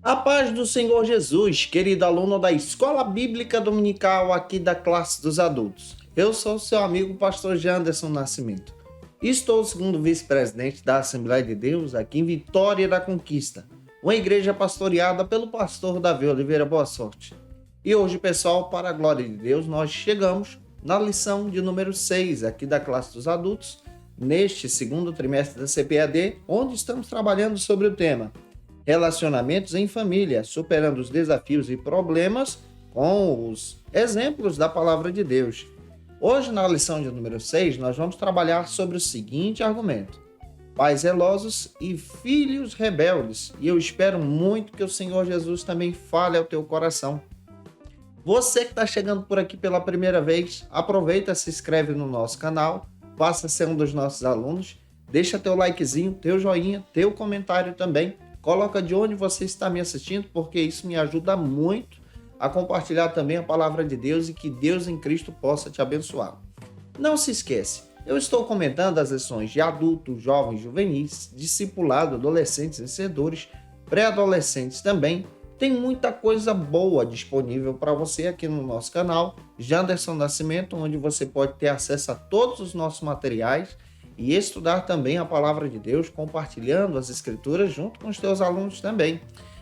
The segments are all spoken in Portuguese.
A paz do Senhor Jesus, querido aluno da Escola Bíblica Dominical aqui da classe dos adultos. Eu sou seu amigo pastor Janderson Nascimento. Estou segundo vice-presidente da Assembleia de Deus aqui em Vitória da Conquista, uma igreja pastoreada pelo pastor Davi Oliveira Boa Sorte. E hoje, pessoal, para a glória de Deus, nós chegamos na lição de número 6 aqui da classe dos adultos, neste segundo trimestre da CPAD, onde estamos trabalhando sobre o tema Relacionamentos em família, superando os desafios e problemas com os exemplos da palavra de Deus. Hoje, na lição de número 6, nós vamos trabalhar sobre o seguinte argumento: pais zelosos e filhos rebeldes. E eu espero muito que o Senhor Jesus também fale ao teu coração. Você que está chegando por aqui pela primeira vez, aproveita, se inscreve no nosso canal, passa a ser um dos nossos alunos, deixa teu likezinho, teu joinha, teu comentário também. Coloca de onde você está me assistindo, porque isso me ajuda muito a compartilhar também a palavra de Deus e que Deus em Cristo possa te abençoar. Não se esquece, eu estou comentando as lições de adultos, jovens, juvenis, discipulado, adolescentes, vencedores, pré-adolescentes também. Tem muita coisa boa disponível para você aqui no nosso canal, Janderson Nascimento, onde você pode ter acesso a todos os nossos materiais e estudar também a palavra de Deus, compartilhando as escrituras junto com os teus alunos também.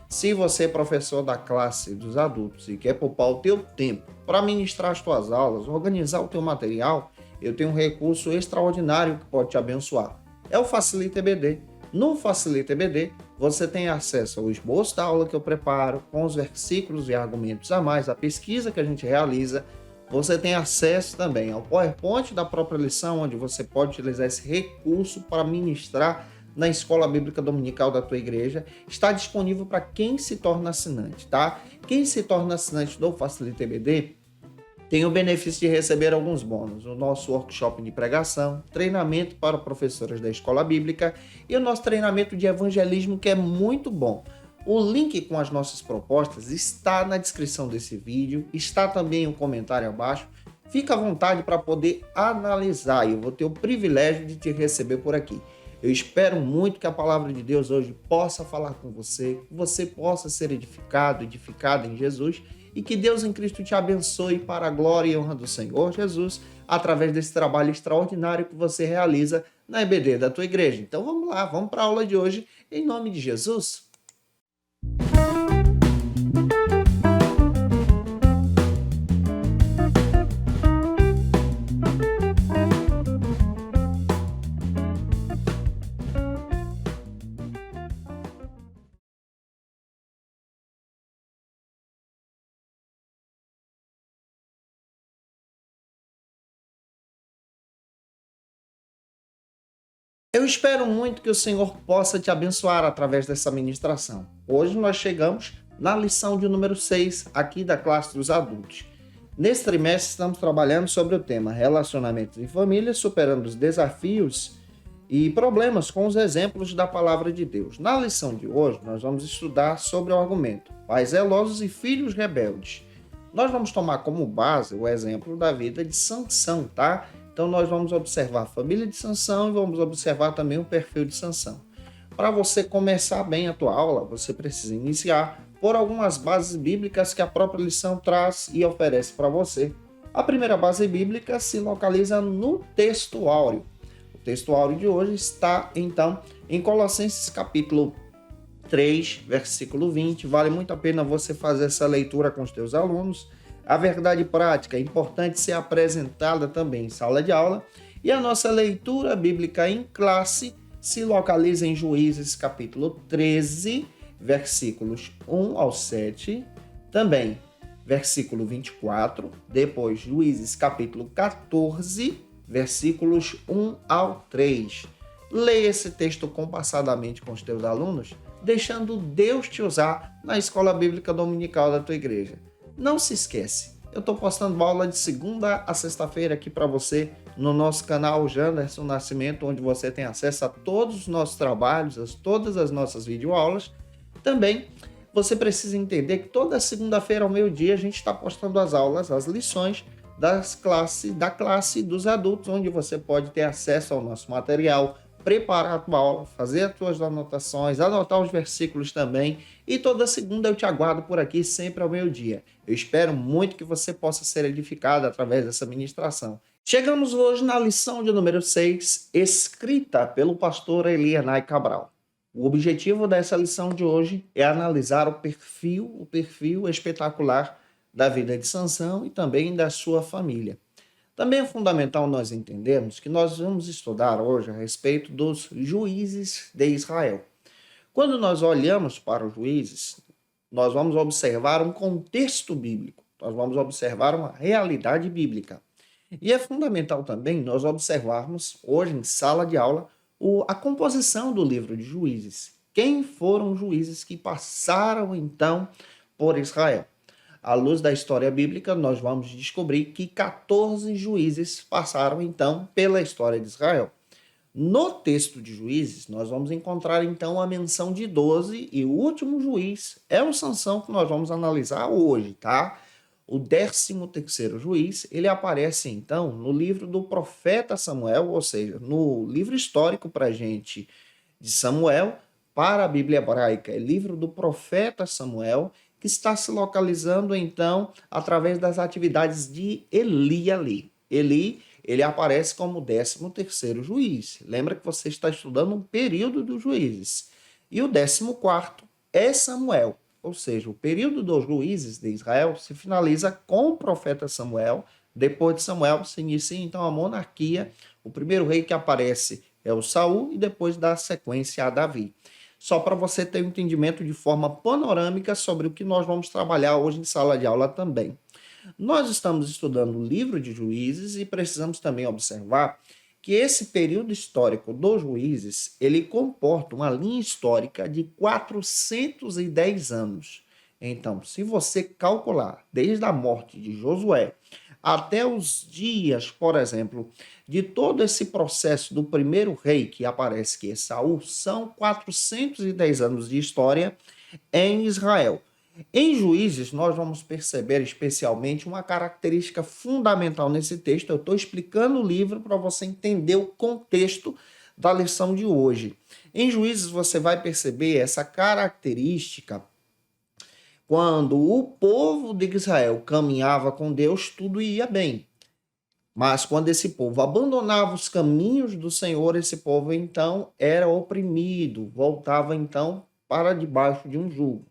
Se você é professor da classe dos adultos e quer poupar o teu tempo para ministrar as tuas aulas, organizar o teu material, eu tenho um recurso extraordinário que pode te abençoar. É o Facilita EBD. No Facilita EBD, você tem acesso ao esboço da aula que eu preparo, com os versículos e argumentos a mais, a pesquisa que a gente realiza. Você tem acesso também ao PowerPoint da própria lição, onde você pode utilizar esse recurso para ministrar na Escola Bíblica Dominical da tua igreja. Está disponível para quem se torna assinante, tá? Quem se torna assinante do Facilita EBD tem o benefício de receber alguns bônus. O nosso workshop de pregação, treinamento para professores da Escola Bíblica e o nosso treinamento de evangelismo, que é muito bom. O link com as nossas propostas está na descrição desse vídeo, está também um comentário abaixo. Fica à vontade para poder analisar e eu vou ter o privilégio de te receber por aqui. Eu espero muito que a palavra de Deus hoje possa falar com você, que você possa ser edificado, edificada em Jesus e que Deus em Cristo te abençoe para a glória e honra do Senhor Jesus através desse trabalho extraordinário que você realiza na EBD da tua igreja. Então vamos lá, vamos para a aula de hoje em nome de Jesus. Eu espero muito que o Senhor possa te abençoar através dessa ministração. Hoje nós chegamos na lição de número 6, aqui da classe dos adultos. Nesse trimestre estamos trabalhando sobre o tema Relacionamentos em família, superando os desafios e problemas com os exemplos da palavra de Deus. Na lição de hoje nós vamos estudar sobre o argumento pais zelosos e filhos rebeldes. Nós vamos tomar como base o exemplo da vida de Sansão, tá? Então nós vamos observar a família de Sansão e vamos observar também o perfil de Sansão. Para você começar bem a tua aula, você precisa iniciar por algumas bases bíblicas que a própria lição traz e oferece para você. A primeira base bíblica se localiza no texto áureo. O texto áureo de hoje está, então, em Colossenses capítulo 3, versículo 20. Vale muito a pena você fazer essa leitura com os teus alunos. A verdade prática é importante ser apresentada também em sala de aula. E a nossa leitura bíblica em classe se localiza em Juízes capítulo 13, versículos 1 ao 7. Também versículo 24. Depois Juízes capítulo 14, versículos 1 ao 3. Leia esse texto compassadamente com os teus alunos, deixando Deus te usar na Escola Bíblica Dominical da tua igreja. Não se esquece, eu estou postando aula de segunda a sexta-feira aqui para você no nosso canal Janderson Nascimento, onde você tem acesso a todos os nossos trabalhos, todas as nossas videoaulas. Também você precisa entender que toda segunda-feira ao meio-dia a gente está postando as aulas, as lições da classe dos adultos, onde você pode ter acesso ao nosso material, preparar a tua aula, fazer as tuas anotações, anotar os versículos também. E toda segunda eu te aguardo por aqui, sempre ao meio-dia. Eu espero muito que você possa ser edificado através dessa ministração. Chegamos hoje na lição de número 6, escrita pelo pastor Elianai Cabral. O objetivo dessa lição de hoje é analisar o perfil espetacular da vida de Sansão e também da sua família. Também é fundamental nós entendermos que nós vamos estudar hoje a respeito dos juízes de Israel. Quando nós olhamos para os juízes, nós vamos observar um contexto bíblico, nós vamos observar uma realidade bíblica. E é fundamental também nós observarmos hoje em sala de aula a composição do livro de Juízes. Quem foram os juízes que passaram então por Israel? À luz da história bíblica, nós vamos descobrir que 14 juízes passaram então pela história de Israel. No texto de Juízes, nós vamos encontrar então a menção de 12 e o último juiz é o Sansão que nós vamos analisar hoje, tá? O 13º juiz, ele aparece então no livro do profeta Samuel, ou seja, no livro histórico para a gente de Samuel, para a Bíblia hebraica, é livro do profeta Samuel, que está se localizando então através das atividades de Eli ali. Eli, ele aparece como 13º juiz. Lembra que você está estudando um período dos juízes. E o 14º é Samuel. Ou seja, o período dos juízes de Israel se finaliza com o profeta Samuel. Depois de Samuel se inicia então a monarquia. O primeiro rei que aparece é o Saul e depois dá sequência a Davi. Só para você ter um entendimento de forma panorâmica sobre o que nós vamos trabalhar hoje em sala de aula também. Nós estamos estudando o livro de Juízes e precisamos também observar que esse período histórico dos juízes, ele comporta uma linha histórica de 410 anos. Então, se você calcular desde a morte de Josué até os dias, por exemplo, de todo esse processo do primeiro rei que aparece, que é Saul, são 410 anos de história em Israel. Em Juízes, nós vamos perceber especialmente uma característica fundamental nesse texto. Eu estou explicando o livro para você entender o contexto da lição de hoje. Em Juízes, você vai perceber essa característica. Quando o povo de Israel caminhava com Deus, tudo ia bem. Mas quando esse povo abandonava os caminhos do Senhor, esse povo então era oprimido, voltava então para debaixo de um jugo.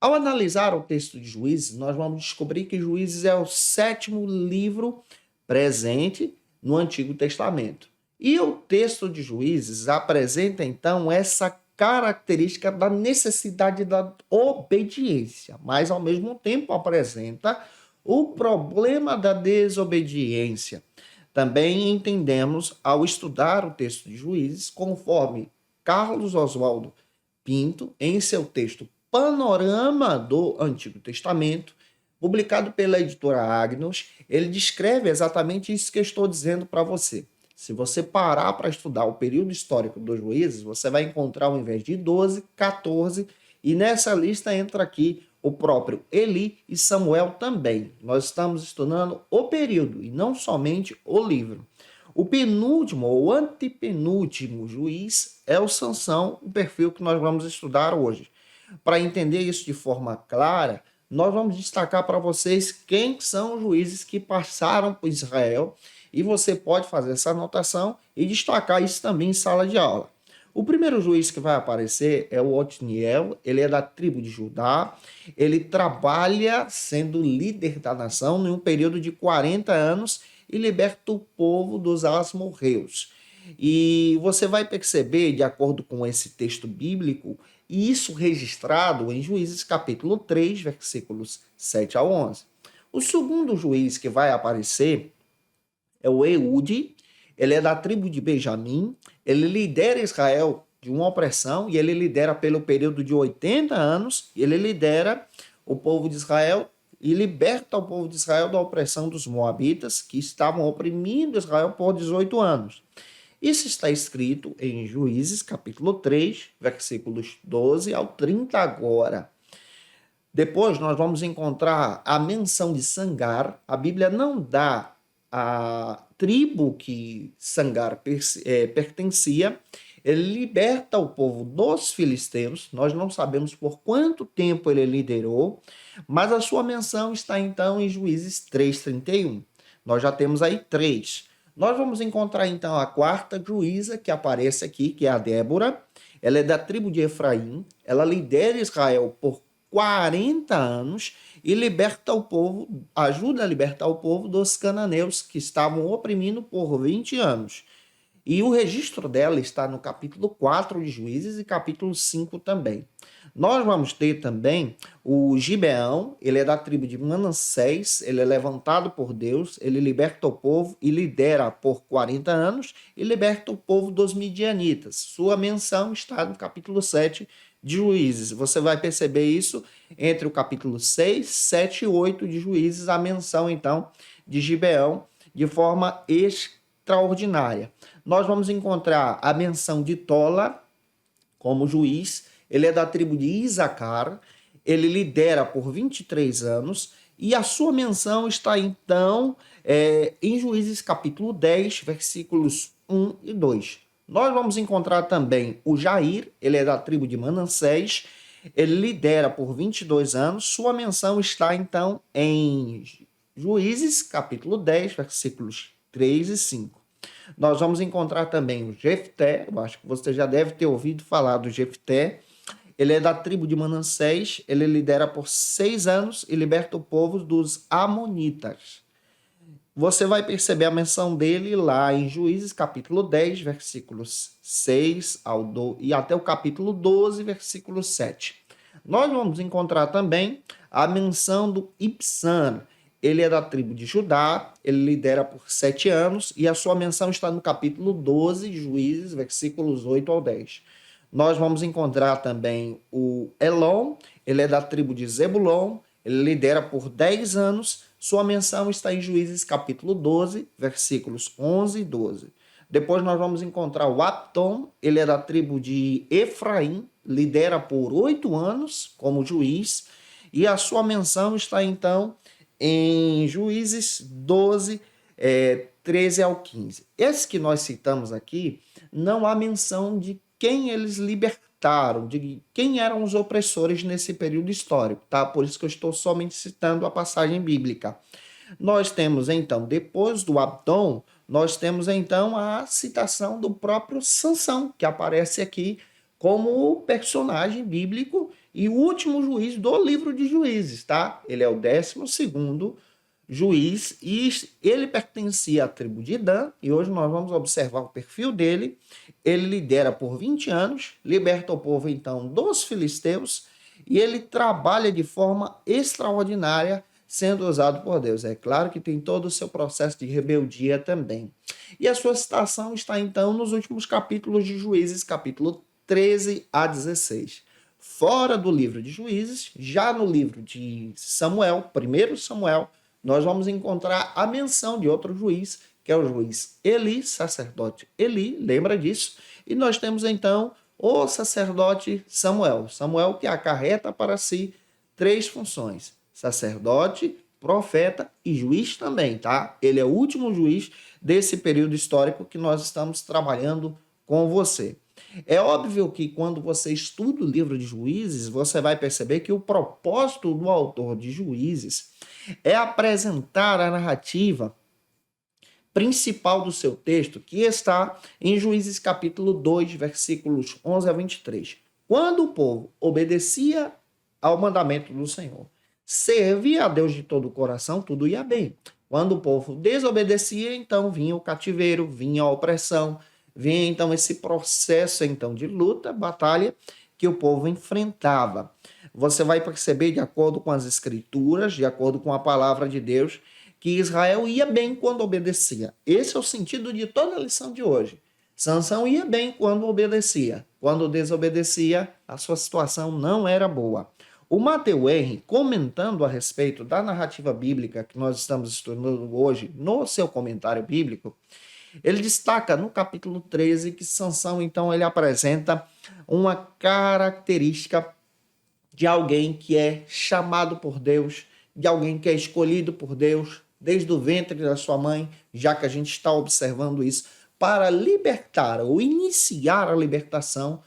Ao analisar o texto de Juízes, nós vamos descobrir que Juízes é o 7º livro presente no Antigo Testamento. E o texto de Juízes apresenta, então, essa característica da necessidade da obediência, mas, ao mesmo tempo, apresenta o problema da desobediência. Também entendemos, ao estudar o texto de Juízes, conforme Carlos Oswaldo Pinto, em seu texto Panorama do Antigo Testamento, publicado pela editora Agnos, ele descreve exatamente isso que eu estou dizendo para você. Se você parar para estudar o período histórico dos juízes, você vai encontrar ao invés de 12, 14, e nessa lista entra aqui o próprio Eli e Samuel também. Nós estamos estudando o período e não somente o livro. O penúltimo ou antepenúltimo juiz é o Sansão, o perfil que nós vamos estudar hoje. Para entender isso de forma clara, nós vamos destacar para vocês quem são os juízes que passaram por Israel e você pode fazer essa anotação e destacar isso também em sala de aula. O primeiro juiz que vai aparecer é o Otniel, ele é da tribo de Judá, ele trabalha sendo líder da nação em um período de 40 anos e liberta o povo dos asmorreus. E você vai perceber, de acordo com esse texto bíblico, e isso registrado em Juízes capítulo 3, versículos 7 a 11. O segundo juiz que vai aparecer é o Eude, ele é da tribo de Benjamim, ele lidera Israel de uma opressão e ele lidera pelo período de 80 anos, ele lidera o povo de Israel e liberta o povo de Israel da opressão dos moabitas, que estavam oprimindo Israel por 18 anos. Isso está escrito em Juízes, capítulo 3, versículos 12 ao 30 agora. Depois nós vamos encontrar a menção de Sangar. A Bíblia não dá a tribo que Sangar pertencia, ele liberta o povo dos filisteus. Nós não sabemos por quanto tempo ele liderou, mas a sua menção está então em Juízes 3:31. Nós já temos aí 3. Nós vamos encontrar então a quarta juíza que aparece aqui, que é a Débora. Ela é da tribo de Efraim. Ela lidera Israel por 40 anos e liberta o povo, ajuda a libertar o povo dos cananeus que estavam oprimindo por 20 anos. E o registro dela está no capítulo 4 de Juízes e capítulo 5 também. Nós vamos ter também o Gibeão, ele é da tribo de Manassés, ele é levantado por Deus, ele liberta o povo e lidera por 40 anos e liberta o povo dos midianitas. Sua menção está no capítulo 7 de Juízes. Você vai perceber isso entre o capítulo 6, 7 e 8 de Juízes, a menção então de Gibeão de forma extraordinária. Nós vamos encontrar a menção de Tola como juiz. Ele é da tribo de Isacar, ele lidera por 23 anos e a sua menção está então em Juízes capítulo 10, versículos 1 e 2. Nós vamos encontrar também o Jair, ele é da tribo de Manassés, ele lidera por 22 anos, sua menção está então em Juízes capítulo 10, versículos 3 e 5. Nós vamos encontrar também o Jefté, eu acho que você já deve ter ouvido falar do Jefté. Ele é da tribo de Manassés, ele lidera por 6 anos e liberta o povo dos amonitas. Você vai perceber a menção dele lá em Juízes capítulo 10, versículos 6 e até o capítulo 12, versículo 7. Nós vamos encontrar também a menção do Ibsam. Ele é da tribo de Judá, ele lidera por 7 anos e a sua menção está no capítulo 12 de Juízes, versículos 8 ao 10. Nós vamos encontrar também o Elon, ele é da tribo de Zebulon, ele lidera por 10 anos, sua menção está em Juízes capítulo 12, versículos 11 e 12. Depois nós vamos encontrar o Abdom, ele é da tribo de Efraim, lidera por 8 anos como juiz e a sua menção está então em Juízes 12, 13 ao 15. Esse que nós citamos aqui, não há menção de quem eles libertaram, de quem eram os opressores nesse período histórico, tá? Por isso que eu estou somente citando a passagem bíblica. Nós temos, então, depois do Abdom, nós temos, então, a citação do próprio Sansão, que aparece aqui como personagem bíblico e o último juiz do livro de Juízes, tá? Ele é o 12º juiz e ele pertencia à tribo de Dan e hoje nós vamos observar o perfil dele. Ele lidera por 20 anos, liberta o povo então dos filisteus e ele trabalha de forma extraordinária sendo usado por Deus. É claro que tem todo o seu processo de rebeldia também. E a sua citação está então nos últimos capítulos de Juízes, capítulo 13 a 16. Fora do livro de Juízes, já no livro de Samuel, 1 Samuel, nós vamos encontrar a menção de outro juiz, que é o juiz Eli, sacerdote Eli, lembra disso? E nós temos então o sacerdote Samuel. Samuel que acarreta para si 3 funções: sacerdote, profeta e juiz também, tá? Ele é o último juiz desse período histórico que nós estamos trabalhando com você. É óbvio que quando você estuda o livro de Juízes, você vai perceber que o propósito do autor de Juízes é apresentar a narrativa principal do seu texto, que está em Juízes capítulo 2, versículos 11 a 23. Quando o povo obedecia ao mandamento do Senhor, servia a Deus de todo o coração, tudo ia bem. Quando o povo desobedecia, então vinha o cativeiro, vinha a opressão, vinha então esse processo então de luta, batalha que o povo enfrentava. Você vai perceber, de acordo com as escrituras, de acordo com a palavra de Deus, que Israel ia bem quando obedecia. Esse é o sentido de toda a lição de hoje. Sansão ia bem quando obedecia. Quando desobedecia, a sua situação não era boa. O Matthew Henry, comentando a respeito da narrativa bíblica que nós estamos estudando hoje, no seu comentário bíblico, ele destaca no capítulo 13 que Sansão, então, ele apresenta uma característica de alguém que é chamado por Deus, de alguém que é escolhido por Deus, desde o ventre da sua mãe, já que a gente está observando isso, para libertar ou iniciar a libertação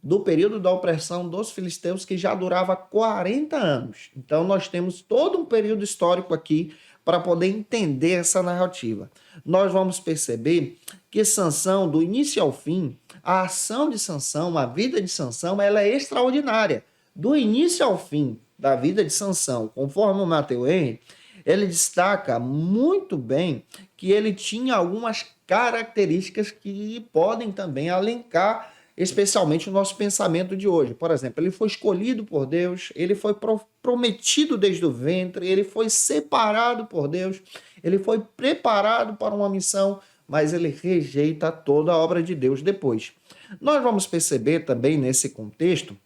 do período da opressão dos filisteus, que já durava 40 anos. Então nós temos todo um período histórico aqui para poder entender essa narrativa. Nós vamos perceber que Sansão, do início ao fim, a ação de Sansão, a vida de Sansão, ela é extraordinária. Do início ao fim da vida de Sansão, conforme o Matthew Henry, ele destaca muito bem que ele tinha algumas características que podem também alencar especialmente o nosso pensamento de hoje. Por exemplo, ele foi escolhido por Deus, ele foi prometido desde o ventre, ele foi separado por Deus, ele foi preparado para uma missão, mas ele rejeita toda a obra de Deus depois. Nós vamos perceber também nesse contexto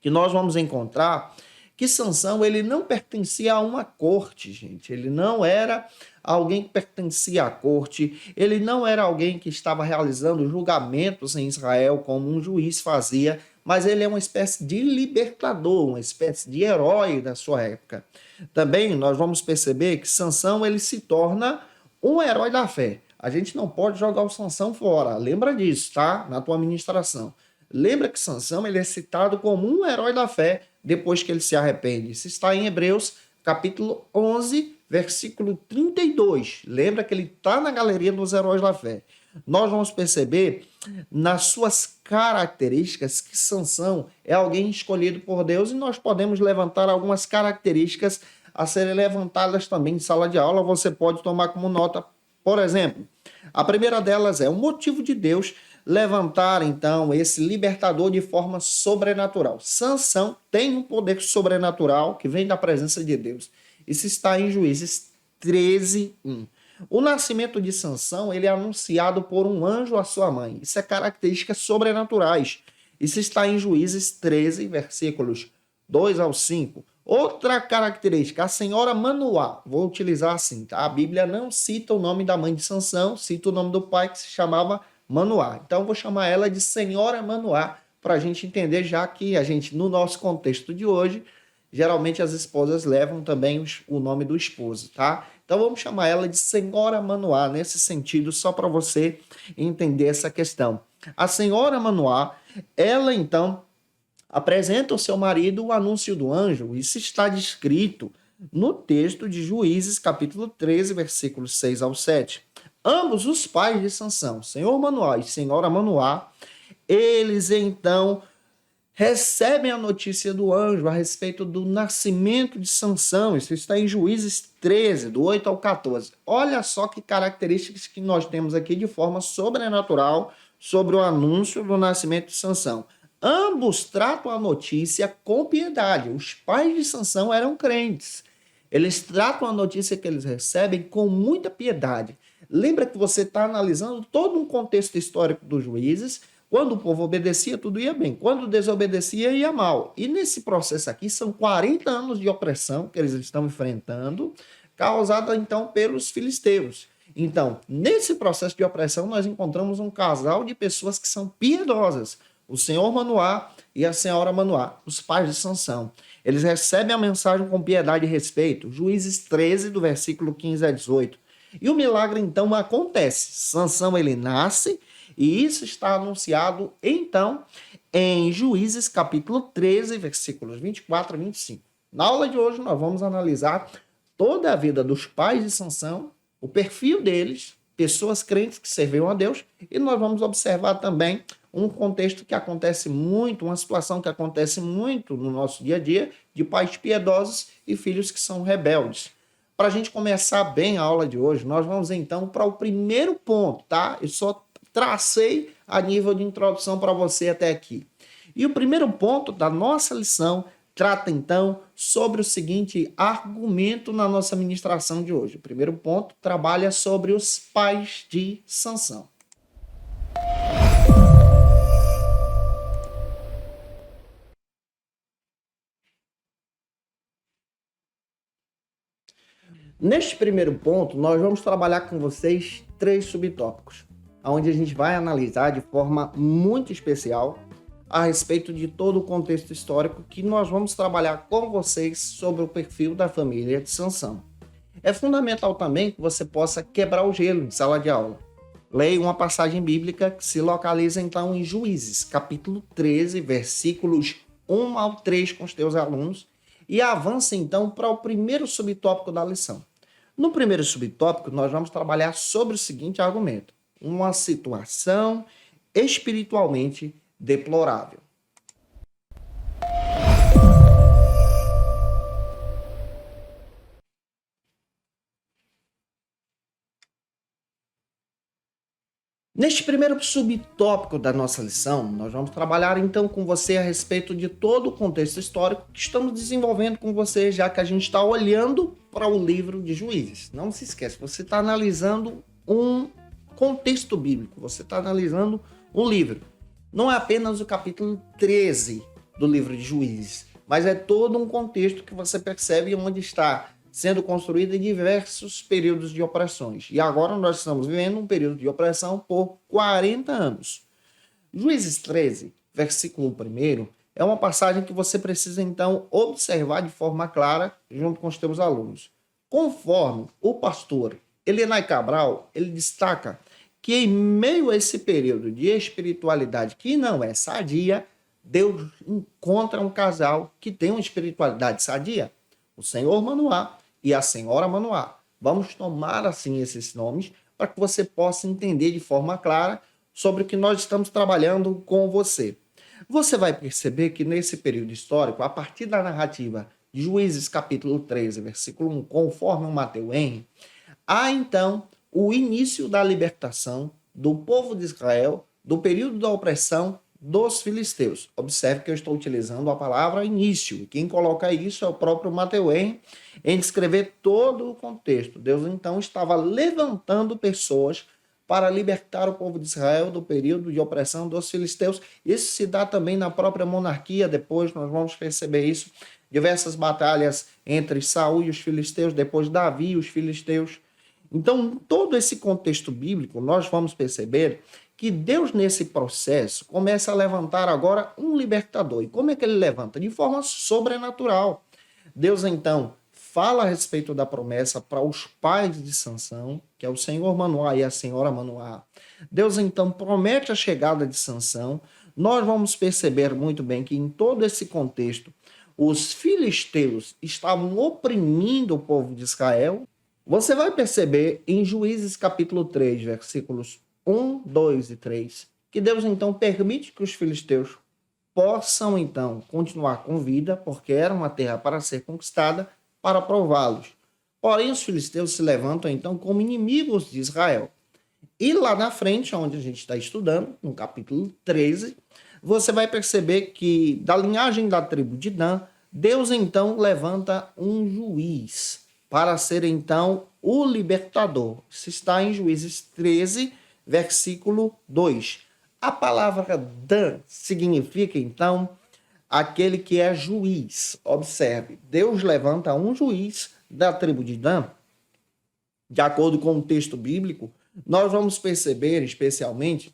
que nós vamos encontrar que Sansão, ele não pertencia a uma corte, gente. Ele não era alguém que pertencia à corte, ele não era alguém que estava realizando julgamentos em Israel como um juiz fazia, mas ele é uma espécie de libertador, uma espécie de herói da sua época. Também nós vamos perceber que Sansão, ele se torna um herói da fé. A gente não pode jogar o Sansão fora, lembra disso, tá? Na tua ministração. Lembra que Sansão, ele é citado como um herói da fé depois que ele se arrepende. Isso está em Hebreus, capítulo 11, versículo 32. Lembra que ele está na galeria dos heróis da fé. Nós vamos perceber nas suas características que Sansão é alguém escolhido por Deus, e nós podemos levantar algumas características a serem levantadas também em sala de aula. Você pode tomar como nota, por exemplo, a primeira delas é o motivo de Deus levantar, então, esse libertador de forma sobrenatural. Sansão tem um poder sobrenatural que vem da presença de Deus. Isso está em Juízes 13:1. O nascimento de Sansão, ele é anunciado por um anjo à sua mãe. Isso é características sobrenaturais. Isso está em Juízes 13, versículos 2 ao 5. Outra característica, a senhora Manoá. Vou utilizar assim, tá? A Bíblia não cita o nome da mãe de Sansão, cita o nome do pai, que se chamava Manoá. Então, vou chamar ela de Senhora Manoá, para a gente entender, já que a gente, no nosso contexto de hoje, geralmente as esposas levam também o nome do esposo, tá? Então, vamos chamar ela de Senhora Manoá, nesse sentido, só para você entender essa questão. A Senhora Manoá, ela, então, apresenta ao seu marido o anúncio do anjo. Isso está descrito no texto de Juízes, capítulo 13, versículos 6 ao 7. Ambos os pais de Sansão, Senhor Manoá e Senhora Manoá, eles então recebem a notícia do anjo a respeito do nascimento de Sansão. Isso está em Juízes 13, do 8 ao 14. Olha só que características que nós temos aqui de forma sobrenatural sobre o anúncio do nascimento de Sansão. Ambos tratam a notícia com piedade. Os pais de Sansão eram crentes. Eles tratam a notícia que eles recebem com muita piedade. Lembra que você está analisando todo um contexto histórico dos juízes. Quando o povo obedecia, tudo ia bem. Quando desobedecia, ia mal. E nesse processo aqui, são 40 anos de opressão que eles estão enfrentando, causada, então, pelos filisteus. Então, nesse processo de opressão, nós encontramos um casal de pessoas que são piedosas. O senhor Manoá e a senhora Manoá, os pais de Sansão. Eles recebem a mensagem com piedade e respeito. Juízes 13, do versículo 15 a 18. E o milagre, então, acontece. Sansão, ele nasce, e isso está anunciado, então, em Juízes, capítulo 13, versículos 24 a 25. Na aula de hoje, nós vamos analisar toda a vida dos pais de Sansão, o perfil deles, pessoas crentes que serviam a Deus, e nós vamos observar também um contexto que acontece muito, uma situação que acontece muito no nosso dia a dia, de pais piedosos e filhos que são rebeldes. Para a gente começar bem a aula de hoje, nós vamos então para o primeiro ponto, tá? Eu só tracei a nível de introdução para você até aqui. E o primeiro ponto da nossa lição trata então sobre o seguinte argumento na nossa ministração de hoje. O primeiro ponto trabalha sobre os pais de Sansão. Neste primeiro ponto, nós vamos trabalhar com vocês 3 subtópicos, onde a gente vai analisar de forma muito especial a respeito de todo o contexto histórico que nós vamos trabalhar com vocês sobre o perfil da família de Sansão. É fundamental também que você possa quebrar o gelo em sala de aula. Leia uma passagem bíblica que se localiza então em Juízes, capítulo 13, versículos 1 ao 3 com os teus alunos e avance então para o primeiro subtópico da lição. No primeiro subtópico, nós vamos trabalhar sobre o seguinte argumento: uma situação espiritualmente deplorável. Neste primeiro subtópico da nossa lição, nós vamos trabalhar então com você a respeito de todo o contexto histórico que estamos desenvolvendo com você, já que a gente está olhando para o livro de Juízes. Não se esqueça, você está analisando um contexto bíblico, você está analisando um livro. Não é apenas o capítulo 13 do livro de Juízes, mas é todo um contexto que você percebe onde está sendo construído em diversos períodos de opressões. E agora nós estamos vivendo um período de opressão por 40 anos. Juízes 13, versículo 1, é uma passagem que você precisa, então, observar de forma clara junto com os teus alunos. Conforme o pastor Elenay Cabral, ele destaca que em meio a esse período de espiritualidade que não é sadia, Deus encontra um casal que tem uma espiritualidade sadia. O Senhor Manoá e a Senhora Manoá. Vamos tomar assim esses nomes para que você possa entender de forma clara sobre o que nós estamos trabalhando com você. Você vai perceber que nesse período histórico, a partir da narrativa de Juízes capítulo 13, versículo 1, conforme o Mateus Henry, há então o início da libertação do povo de Israel do período da opressão dos filisteus. Observe que eu estou utilizando a palavra início. E quem coloca isso é o próprio Mateus Henry em descrever todo o contexto. Deus então estava levantando pessoas para libertar o povo de Israel do período de opressão dos filisteus. Isso se dá também na própria monarquia. Depois nós vamos perceber isso. Diversas batalhas entre Saul e os filisteus, depois Davi e os filisteus. Então, todo esse contexto bíblico, nós vamos perceber que Deus, nesse processo, começa a levantar agora um libertador. E como é que ele levanta? De forma sobrenatural. Deus, então, fala a respeito da promessa para os pais de Sansão, que é o Senhor Manoá e a Senhora Manoá. Deus, então, promete a chegada de Sansão. Nós vamos perceber muito bem que, em todo esse contexto, os filisteus estavam oprimindo o povo de Israel. Você vai perceber em Juízes capítulo 3, versículos 1, 2 e 3, que Deus então permite que os filisteus possam então continuar com vida, porque era uma terra para ser conquistada, para prová-los. Porém, os filisteus se levantam então como inimigos de Israel. E lá na frente, onde a gente está estudando, no capítulo 13, você vai perceber que da linhagem da tribo de Dan, Deus então levanta um juiz para ser então o libertador. Isso está em Juízes 13, versículo 2. A palavra Dan significa, então, aquele que é juiz. Observe, Deus levanta um juiz da tribo de Dan. De acordo com o texto bíblico, nós vamos perceber, especialmente,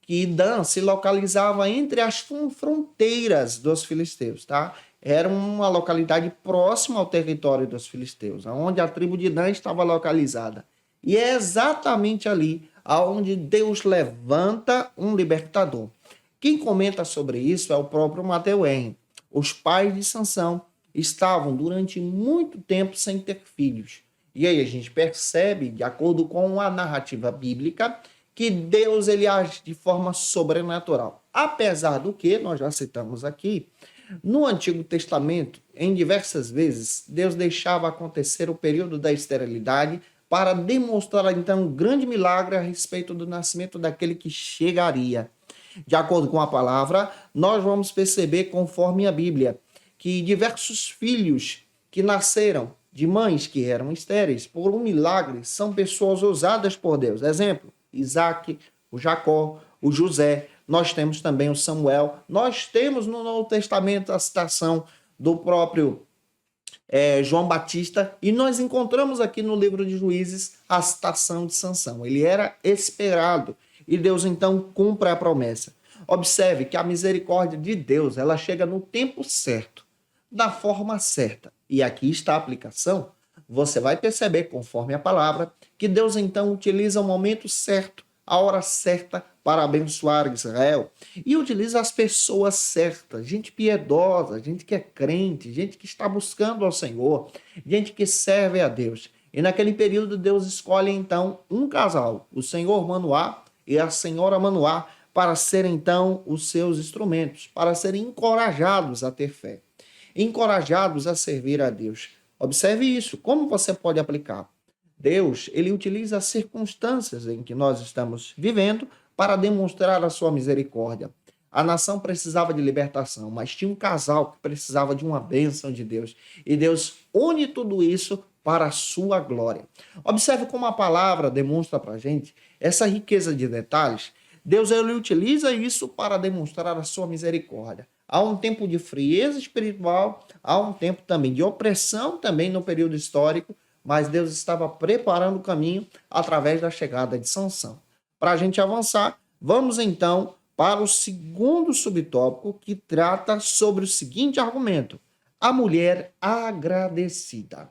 que Dan se localizava entre as fronteiras dos filisteus, tá? Era uma localidade próxima ao território dos filisteus, onde a tribo de Dan estava localizada. E é exatamente ali aonde Deus levanta um libertador. Quem comenta sobre isso é o próprio Mateus Henry. Os pais de Sansão estavam durante muito tempo sem ter filhos. E aí a gente percebe, de acordo com a narrativa bíblica, que Deus ele age de forma sobrenatural. Apesar do que, nós já citamos aqui, no Antigo Testamento, em diversas vezes, Deus deixava acontecer o período da esterilidade para demonstrar, então, um grande milagre a respeito do nascimento daquele que chegaria. De acordo com a palavra, nós vamos perceber, conforme a Bíblia, que diversos filhos que nasceram de mães que eram estéreis, por um milagre, são pessoas usadas por Deus. Exemplo, Isaac, o Jacó, o José. Nós temos também o Samuel. Nós temos no Novo Testamento a citação do próprio João Batista, e nós encontramos aqui no livro de Juízes a citação de Sansão. Ele era esperado e Deus então cumpre a promessa. Observe que a misericórdia de Deus ela chega no tempo certo, da forma certa. E aqui está a aplicação. você vai perceber, conforme a palavra, que Deus então utiliza o momento certo, a hora certa para abençoar Israel. E utiliza as pessoas certas, gente piedosa, gente que é crente, gente que está buscando ao Senhor, gente que serve a Deus. E naquele período Deus escolhe então um casal, o senhor Manoá e a senhora Manoá, para serem então os seus instrumentos, para serem encorajados a ter fé, encorajados a servir a Deus. Observe isso, como você pode aplicar? Deus, ele utiliza as circunstâncias em que nós estamos vivendo para demonstrar a sua misericórdia. A nação precisava de libertação, mas tinha um casal que precisava de uma bênção de Deus. E Deus une tudo isso para a sua glória. Observe como a palavra demonstra para a gente essa riqueza de detalhes. Deus ele utiliza isso para demonstrar a sua misericórdia. Há um tempo de frieza espiritual, há um tempo também de opressão também no período histórico, mas Deus estava preparando o caminho através da chegada de Sansão. Para a gente avançar, vamos então para o segundo subtópico que trata sobre o seguinte argumento: a mulher agradecida.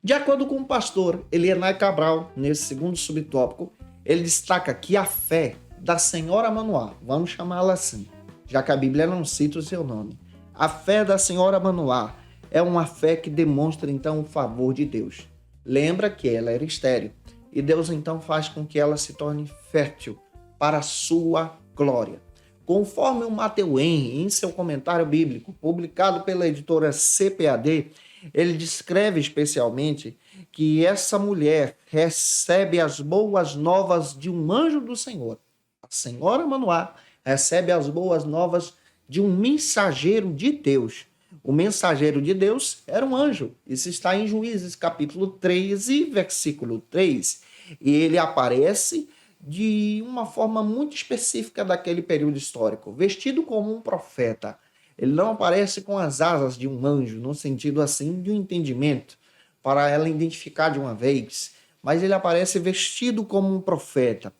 De acordo com o pastor Elienay Cabral, nesse segundo subtópico, ele destaca que a fé da senhora Manoá, vamos chamá-la assim, já que a Bíblia não cita o seu nome, a fé da senhora Manoá é uma fé que demonstra então o favor de Deus. Lembra que ela era estéril e Deus então faz com que ela se torne fértil para a sua glória. Conforme o Matthew Henry, em seu comentário bíblico, publicado pela editora CPAD, ele descreve especialmente que essa mulher recebe as boas novas de um anjo do Senhor. A senhora Manoá recebe as boas novas de um mensageiro de Deus. O mensageiro de Deus era um anjo. Isso está em Juízes capítulo 13, versículo 3. E ele aparece de uma forma muito específica daquele período histórico, vestido como um profeta. Ele não aparece com as asas de um anjo, no sentido assim de um entendimento, para ela identificar de uma vez, mas ele aparece vestido como um profeta.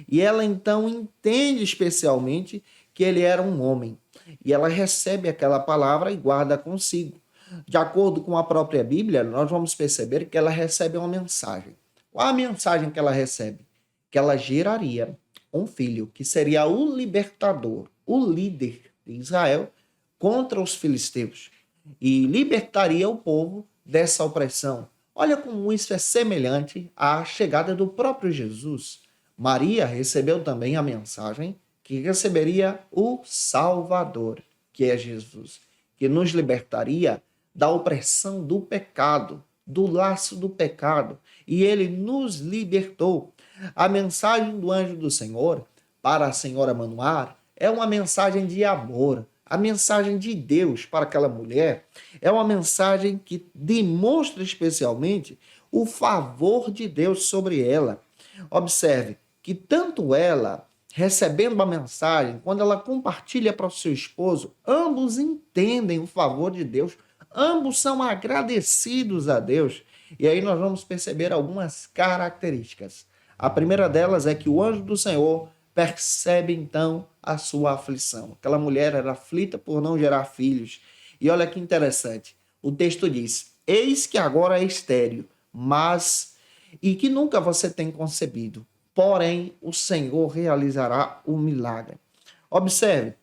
E ela então entende especialmente que ele era um homem. E ela recebe aquela palavra e guarda consigo. De acordo com a própria Bíblia, nós vamos perceber que ela recebe uma mensagem. Qual a mensagem que ela recebe? Que ela geraria um filho, que seria o libertador, o líder de Israel, contra os filisteus e libertaria o povo dessa opressão. Olha como isso é semelhante à chegada do próprio Jesus. Maria recebeu também a mensagem que receberia o Salvador, que é Jesus, que nos libertaria da opressão do pecado, do laço do pecado, e ele nos libertou. A mensagem do anjo do Senhor para a senhora Manoá é uma mensagem de amor. A mensagem de Deus para aquela mulher é uma mensagem que demonstra especialmente o favor de Deus sobre ela. Observe que tanto ela, recebendo a mensagem, quando ela compartilha para o seu esposo, ambos entendem o favor de Deus, ambos são agradecidos a Deus. E aí nós vamos perceber algumas características. A primeira delas é que o anjo do Senhor percebe então a sua aflição. Aquela mulher era aflita por não gerar filhos. E olha que interessante, o texto diz: eis que agora é estéril, mas e que nunca você tem concebido. Porém, o Senhor realizará o milagre. Observe,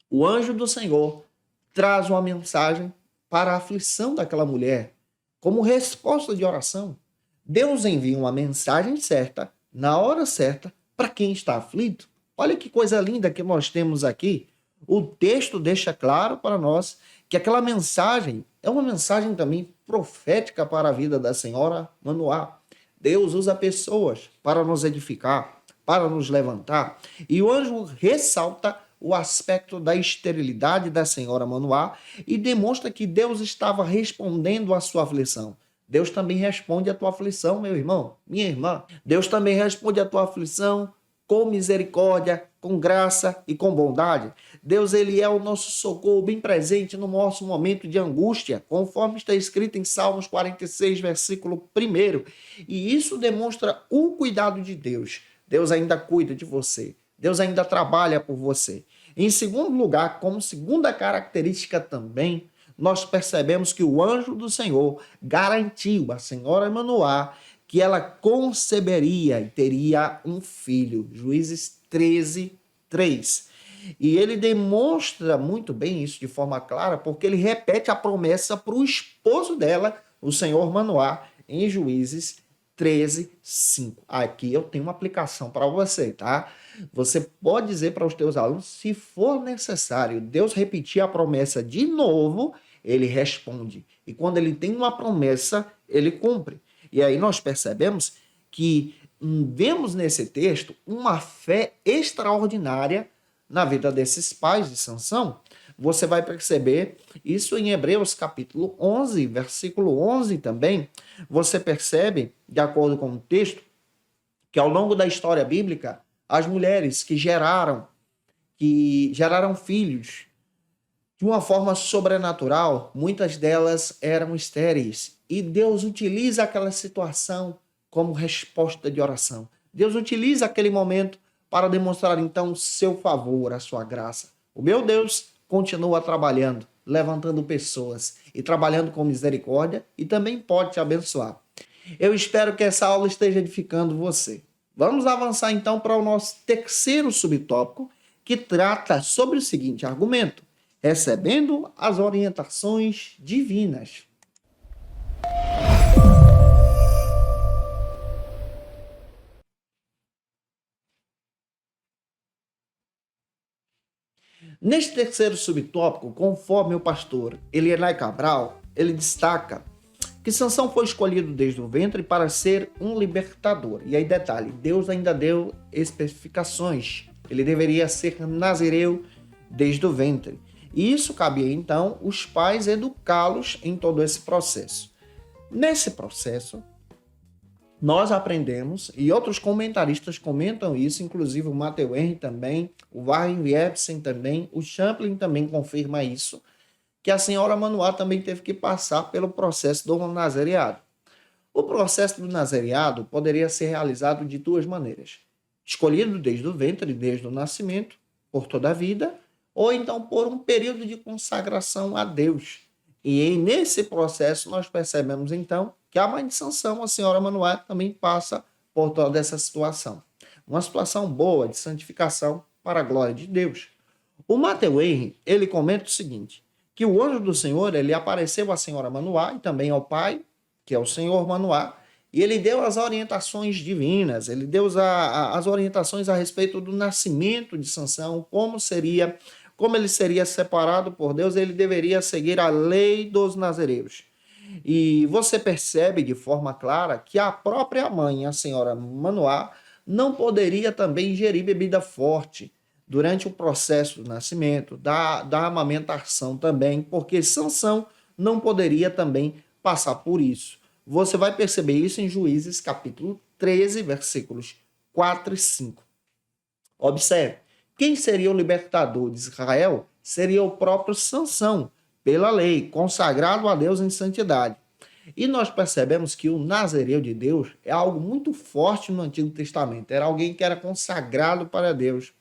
o anjo do Senhor traz uma mensagem para a aflição daquela mulher, como resposta de oração. Deus envia uma mensagem certa, na hora certa, para quem está aflito. Olha que coisa linda que nós temos aqui. O texto deixa claro para nós que aquela mensagem é uma mensagem também profética para a vida da senhora Manoá. Deus usa pessoas para nos edificar, para nos levantar. E o anjo ressalta o aspecto da esterilidade da senhora Manoá e demonstra que Deus estava respondendo à sua aflição. Deus também responde à tua aflição, meu irmão, minha irmã. Deus também responde à tua aflição com misericórdia, com graça e com bondade. Deus, ele é o nosso socorro bem presente no nosso momento de angústia, conforme está escrito em Salmos 46, versículo 1. E isso demonstra o cuidado de Deus Deus ainda cuida de você. Deus ainda trabalha por você. Em segundo lugar, como segunda característica também, nós percebemos que o anjo do Senhor garantiu à senhora Manoá que ela conceberia e teria um filho. Juízes 13, 3. E ele demonstra muito bem isso de forma clara, porque ele repete a promessa para o esposo dela, o senhor Manoá, em Juízes 13, 5. Aqui eu tenho uma aplicação para você, tá? Você pode dizer para os teus alunos, se for necessário, Deus repetir a promessa de novo, ele responde. E quando ele tem uma promessa, ele cumpre. E aí nós percebemos que vemos nesse texto uma fé extraordinária na vida desses pais de Sansão. Você vai perceber isso em Hebreus capítulo 11, versículo 11 também. Você percebe, de acordo com o texto, que ao longo da história bíblica, as mulheres que geraram filhos de uma forma sobrenatural, muitas delas eram estéreis. E Deus utiliza aquela situação como resposta de oração. Deus utiliza aquele momento para demonstrar então seu favor, a sua graça. O meu Deus continua trabalhando, levantando pessoas e trabalhando com misericórdia e também pode te abençoar. Eu espero que essa aula esteja edificando você. Vamos avançar então para o nosso terceiro subtópico, que trata sobre o seguinte argumento: recebendo as orientações divinas. Neste terceiro subtópico, conforme o pastor Elienay Cabral, ele destaca que Sansão foi escolhido desde o ventre para ser um libertador. E aí detalhe, Deus ainda deu especificações. Ele deveria ser nazireu desde o ventre. E isso cabia então os pais educá-los em todo esse processo. Nesse processo, nós aprendemos, e outros comentaristas comentam isso, inclusive o Matthew Henry também, o Warren Jefferson também, o Champlin também confirma isso, que a senhora Manoá também teve que passar pelo processo do nazareado. O processo do nazareado poderia ser realizado de duas maneiras: escolhido desde o ventre, desde o nascimento, por toda a vida, ou então por um período de consagração a Deus. E nesse processo nós percebemos então que a mãe de Sansão, a senhora Manoá, também passa por toda essa situação. Uma situação boa de santificação para a glória de Deus. O Matthew Henry, ele comenta o seguinte, que o anjo do Senhor, ele apareceu à senhora Manoá e também ao pai, que é o senhor Manoá, e ele deu as orientações divinas, ele deu as orientações a respeito do nascimento de Sansão, como ele seria separado por Deus, ele deveria seguir a lei dos nazareus. E você percebe de forma clara que a própria mãe, a senhora Manoá, não poderia também ingerir bebida forte durante o processo do nascimento, da amamentação também, porque Sansão não poderia também passar por isso. Você vai perceber isso em Juízes capítulo 13, versículos 4 e 5. Observe, quem seria o libertador de Israel seria o próprio Sansão, pela lei, consagrado a Deus em santidade. E nós percebemos que o nazireu de Deus é algo muito forte no Antigo Testamento. Era alguém que era consagrado para Deus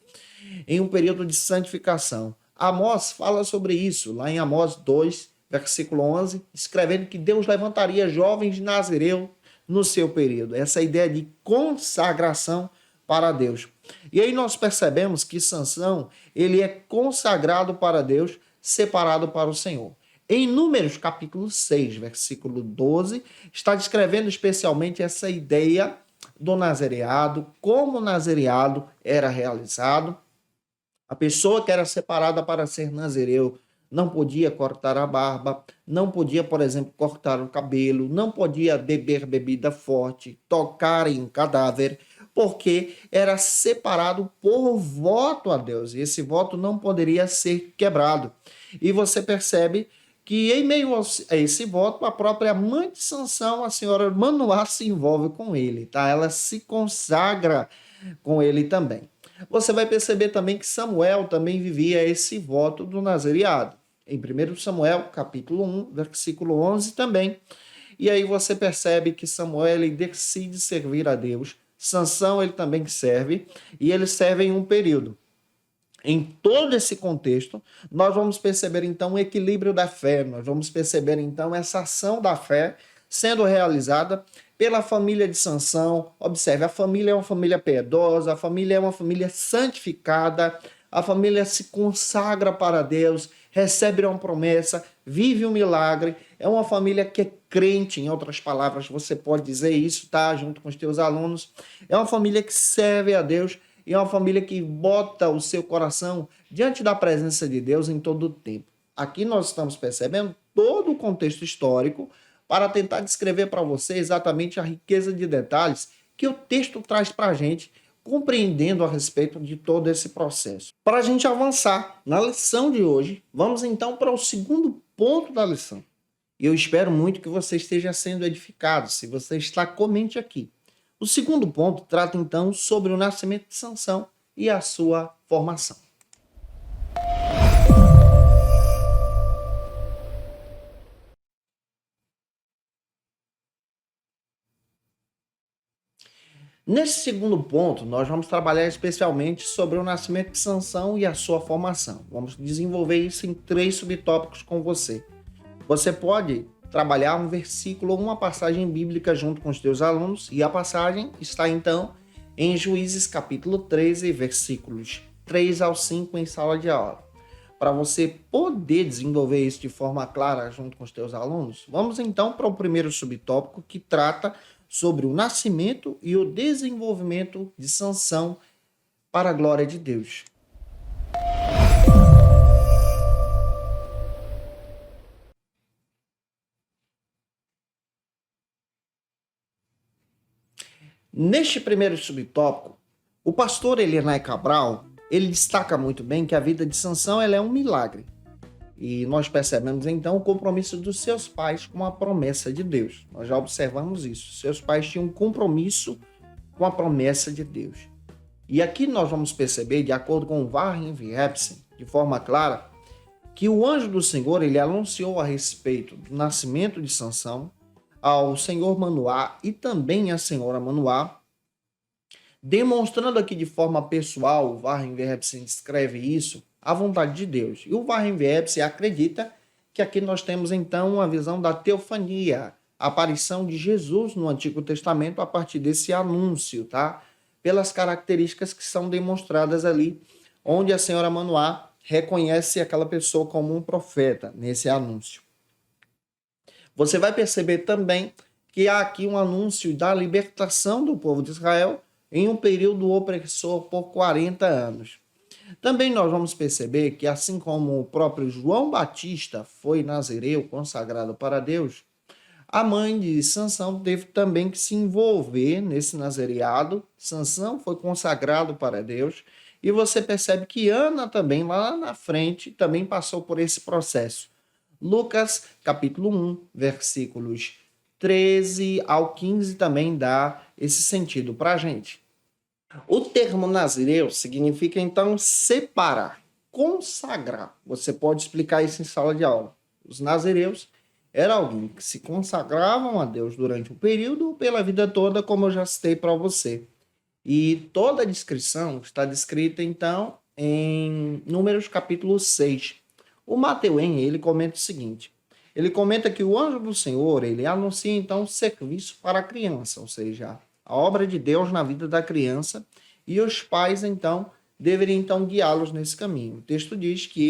em um período de santificação. Amós fala sobre isso, lá em Amós 2, versículo 11, escrevendo que Deus levantaria jovens nazireus no seu período. Essa ideia de consagração para Deus. E aí nós percebemos que Sansão, ele é consagrado para Deus, separado para o Senhor. Em Números capítulo 6, versículo 12, está descrevendo especialmente essa ideia do nazareado, como o nazareado era realizado. A pessoa que era separada para ser nazireu não podia cortar a barba, não podia, por exemplo, cortar o cabelo, não podia beber bebida forte, tocar em um cadáver, porque era separado por voto a Deus, e esse voto não poderia ser quebrado. E você percebe que em meio a esse voto, a própria mãe de Sansão, a senhora Manoá, se envolve com ele, tá? Ela se consagra com ele também. Você vai perceber também que Samuel também vivia esse voto do nazareado. Em 1 Samuel, capítulo 1, versículo 11 também. E aí você percebe que Samuel ele decide servir a Deus, Sansão ele também serve, e ele serve em um período. Em todo esse contexto, nós vamos perceber então o equilíbrio da fé, nós vamos perceber então essa ação da fé sendo realizada pela família de Sansão. Observe, a família é uma família piedosa, a família é uma família santificada, a família se consagra para Deus, recebe uma promessa, vive um milagre, é uma família que é crente, em outras palavras, você pode dizer isso, tá? Junto com os teus alunos. É uma família que serve a Deus e é uma família que bota o seu coração diante da presença de Deus em todo o tempo. Aqui nós estamos percebendo todo o contexto histórico para tentar descrever para você exatamente a riqueza de detalhes que o texto traz para a gente, compreendendo a respeito de todo esse processo. Para a gente avançar na lição de hoje, vamos então para o segundo ponto da lição. E eu espero muito que você esteja sendo edificado. Se você está, comente aqui. O segundo ponto trata então sobre o nascimento de Sansão e a sua formação. Nesse segundo ponto, nós vamos trabalhar especialmente sobre o nascimento de Sansão e a sua formação. Vamos desenvolver isso em 3 subtópicos com você. Você pode trabalhar um versículo ou uma passagem bíblica junto com os teus alunos, e a passagem está então em Juízes capítulo 13, versículos 3 ao 5 em sala de aula. Para você poder desenvolver isso de forma clara junto com os teus alunos, vamos então para o primeiro subtópico, que trata sobre o nascimento e o desenvolvimento de Sansão para a glória de Deus. Neste primeiro subtópico, o pastor Elianai Cabral, ele destaca muito bem que a vida de Sansão ela é um milagre. E nós percebemos então o compromisso dos seus pais com a promessa de Deus. Nós já observamos isso. Seus pais tinham um compromisso com a promessa de Deus. E aqui nós vamos perceber, de acordo com Warren Wiersbe, de forma clara, que o anjo do Senhor ele anunciou a respeito do nascimento de Sansão ao senhor Manoá e também à senhora Manoá, demonstrando aqui de forma pessoal, o Warren Wiersbe descreve isso, a vontade de Deus. E o Warren Wiersbe acredita que aqui nós temos então uma visão da teofania, a aparição de Jesus no Antigo Testamento a partir desse anúncio, tá? Pelas características que são demonstradas ali, onde a senhora Manoá reconhece aquela pessoa como um profeta nesse anúncio. Você vai perceber também que há aqui um anúncio da libertação do povo de Israel em um período opressor por 40 anos. Também nós vamos perceber que, assim como o próprio João Batista foi nazireu, consagrado para Deus, a mãe de Sansão teve também que se envolver nesse nazereado. Sansão foi consagrado para Deus, e você percebe que Ana também, lá na frente, também passou por esse processo. Lucas, capítulo 1, versículos 13 ao 15 também dá esse sentido para a gente. O termo nazireu significa, então, separar, consagrar. Você pode explicar isso em sala de aula. Os nazireus eram alguém que se consagravam a Deus durante um período ou pela vida toda, como eu já citei para você. E toda a descrição está descrita, então, em Números capítulo 6. O Mateuem, ele comenta o seguinte, ele comenta que o anjo do Senhor, ele anuncia, então, serviço para a criança, ou seja, a obra de Deus na vida da criança, e os pais, então, deveriam, então, guiá-los nesse caminho. O texto diz que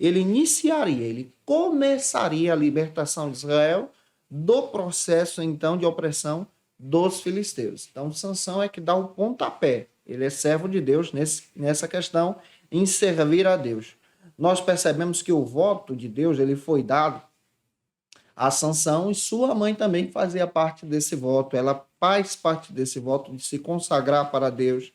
ele iniciaria, ele começaria a libertação de Israel do processo, então, de opressão dos filisteus. Então, Sansão é que dá o pontapé. Ele é servo de Deus nessa questão, em servir a Deus. Nós percebemos que o voto de Deus ele foi dado a Sansão, e sua mãe também fazia parte desse voto. Ela faz parte desse voto de se consagrar para Deus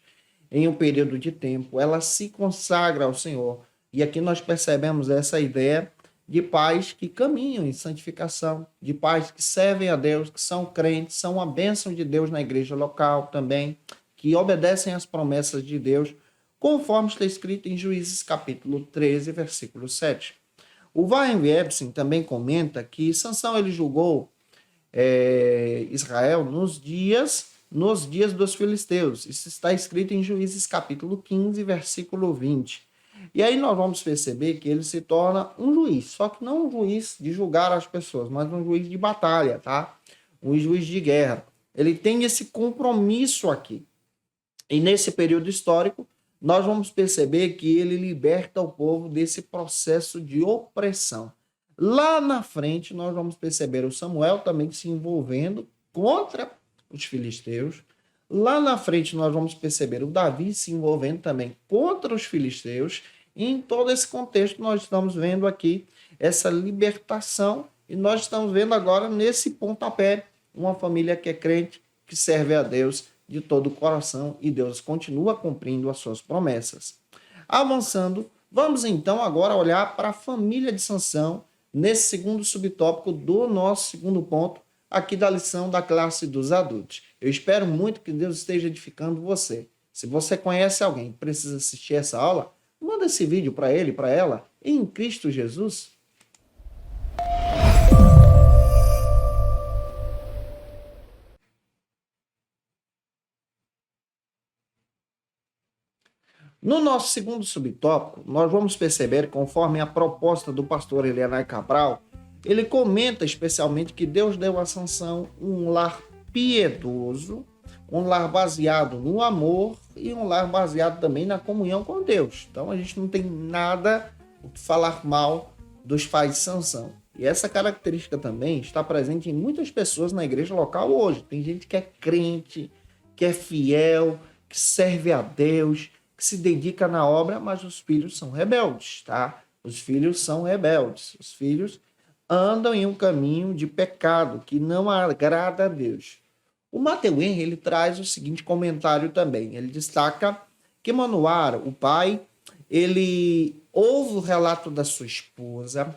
em um período de tempo. Ela se consagra ao Senhor. E aqui nós percebemos essa ideia de pais que caminham em santificação, de pais que servem a Deus, que são crentes, são a bênção de Deus na igreja local também, que obedecem às promessas de Deus, conforme está escrito em Juízes capítulo 13, versículo 7. O Warren Wiersbe também comenta que Sansão ele julgou Israel nos dias nos dias dos filisteus. Isso está escrito em Juízes capítulo 15, versículo 20. E aí nós vamos perceber que ele se torna um juiz, só que não um juiz de julgar as pessoas, mas um juiz de batalha, tá? Um juiz de guerra. Ele tem esse compromisso aqui. E nesse período histórico, nós vamos perceber que ele liberta o povo desse processo de opressão. Lá na frente, nós vamos perceber o Samuel também se envolvendo contra os filisteus. Lá na frente, nós vamos perceber o Davi se envolvendo também contra os filisteus. E em todo esse contexto, nós estamos vendo aqui essa libertação. E nós estamos vendo agora, nesse pontapé, uma família que é crente, que serve a Deus de todo o coração. E Deus continua cumprindo as suas promessas. Avançando, vamos então agora olhar para a família de Sansão, nesse segundo subtópico do nosso segundo ponto, aqui da lição da classe dos adultos. Eu espero muito que Deus esteja edificando você. Se você conhece alguém que precisa assistir essa aula, manda esse vídeo para ele, para ela, em Cristo Jesus. No nosso segundo subtópico, nós vamos perceber, conforme a proposta do pastor Elianai Cabral, ele comenta especialmente que Deus deu a Sansão um lar piedoso, um lar baseado no amor e um lar baseado também na comunhão com Deus. Então a gente não tem nada o que falar mal dos pais de Sansão. E essa característica também está presente em muitas pessoas na igreja local hoje. Tem gente que é crente, que é fiel, que serve a Deus, que se dedica na obra, mas os filhos são rebeldes, tá? Os filhos são rebeldes. Os filhos andam em um caminho de pecado que não agrada a Deus. O Matthew Henry, ele traz o seguinte comentário também. Ele destaca que Manoar, o pai, ele ouve o relato da sua esposa,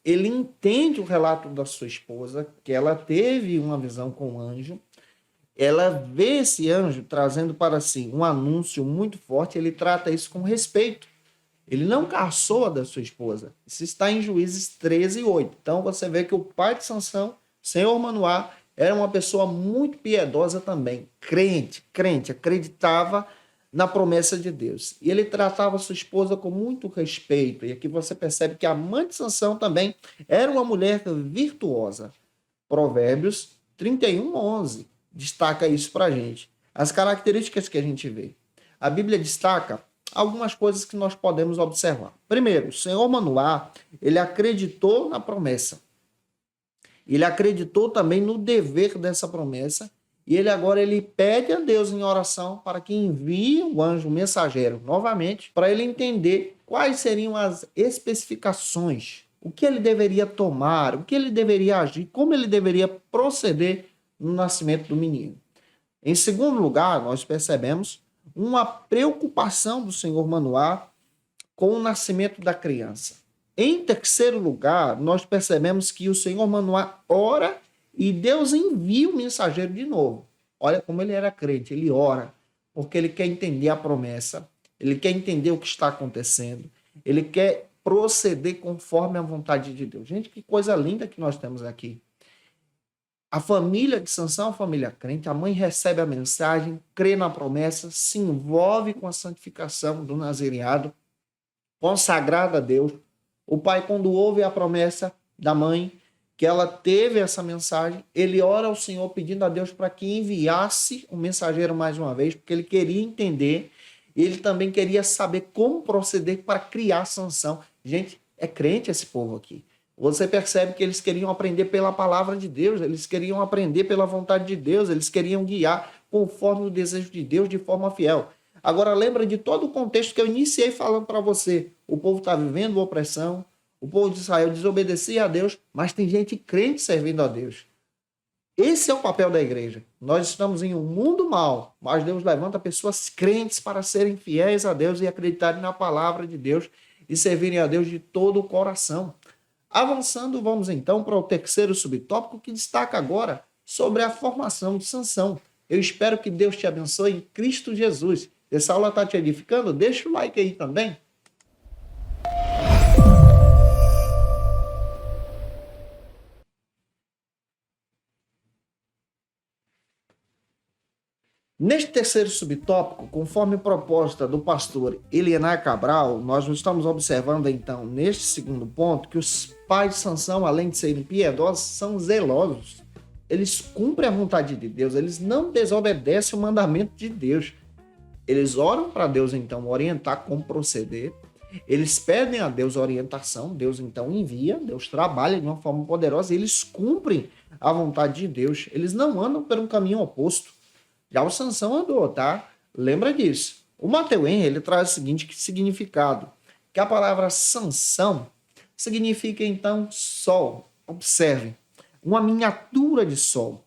ele entende o relato da sua esposa, que ela teve uma visão com o anjo, ela vê esse anjo trazendo para si um anúncio muito forte, ele trata isso com respeito. Ele não caçou da sua esposa. Isso está em Juízes 13:8. Então você vê que o pai de Sansão, senhor Manoá, era uma pessoa muito piedosa também, crente, acreditava na promessa de Deus. E ele tratava sua esposa com muito respeito. E aqui você percebe que a mãe de Sansão também era uma mulher virtuosa. Provérbios 31:11 destaca isso para a gente. As características que a gente vê. A Bíblia destaca algumas coisas que nós podemos observar. Primeiro, o senhor Manoá, ele acreditou na promessa. Ele acreditou também no dever dessa promessa. E ele pede a Deus em oração para que envie o anjo mensageiro novamente, para ele entender quais seriam as especificações, o que ele deveria tomar, o que ele deveria agir, como ele deveria proceder no nascimento do menino. Em segundo lugar, nós percebemos uma preocupação do senhor Manoá com o nascimento da criança. Em terceiro lugar, nós percebemos que o senhor Manoá ora e Deus envia o mensageiro de novo. Olha como ele era crente, ele ora, porque ele quer entender a promessa, ele quer entender o que está acontecendo, ele quer proceder conforme a vontade de Deus. Gente, que coisa linda que nós temos aqui. A família de Sansão é uma família crente, a mãe recebe a mensagem, crê na promessa, se envolve com a santificação do nazireado, consagrada a Deus. O pai, quando ouve a promessa da mãe, que ela teve essa mensagem, ele ora ao Senhor pedindo a Deus para que enviasse o mensageiro mais uma vez, porque ele queria entender, e ele também queria saber como proceder para criar Sansão. Gente, é crente esse povo aqui. Você percebe que eles queriam aprender pela palavra de Deus, eles queriam aprender pela vontade de Deus, eles queriam guiar conforme o desejo de Deus de forma fiel. Agora lembra de todo o contexto que eu iniciei falando para você. O povo está vivendo opressão, o povo de Israel desobedecia a Deus, mas tem gente crente servindo a Deus. Esse é o papel da igreja. Nós estamos em um mundo mau, mas Deus levanta pessoas crentes para serem fiéis a Deus e acreditarem na palavra de Deus e servirem a Deus de todo o coração. Avançando, vamos então para o terceiro subtópico que destaca agora sobre a formação de Sansão. Eu espero que Deus te abençoe em Cristo Jesus. Essa aula está te edificando? Deixa o like aí também. Neste terceiro subtópico, conforme proposta do pastor Elianai Cabral, nós estamos observando então, neste segundo ponto, que os pais de Sansão, além de serem piedosos, são zelosos. Eles cumprem a vontade de Deus, eles não desobedecem o mandamento de Deus. Eles oram para Deus então orientar como proceder, eles pedem a Deus orientação, Deus então envia, Deus trabalha de uma forma poderosa e eles cumprem a vontade de Deus. Eles não andam por um caminho oposto. Já o Sansão andou, tá? Lembra disso. O Matthew Henry, ele traz o seguinte significado, que a palavra Sansão significa então sol. Observe, uma miniatura de sol.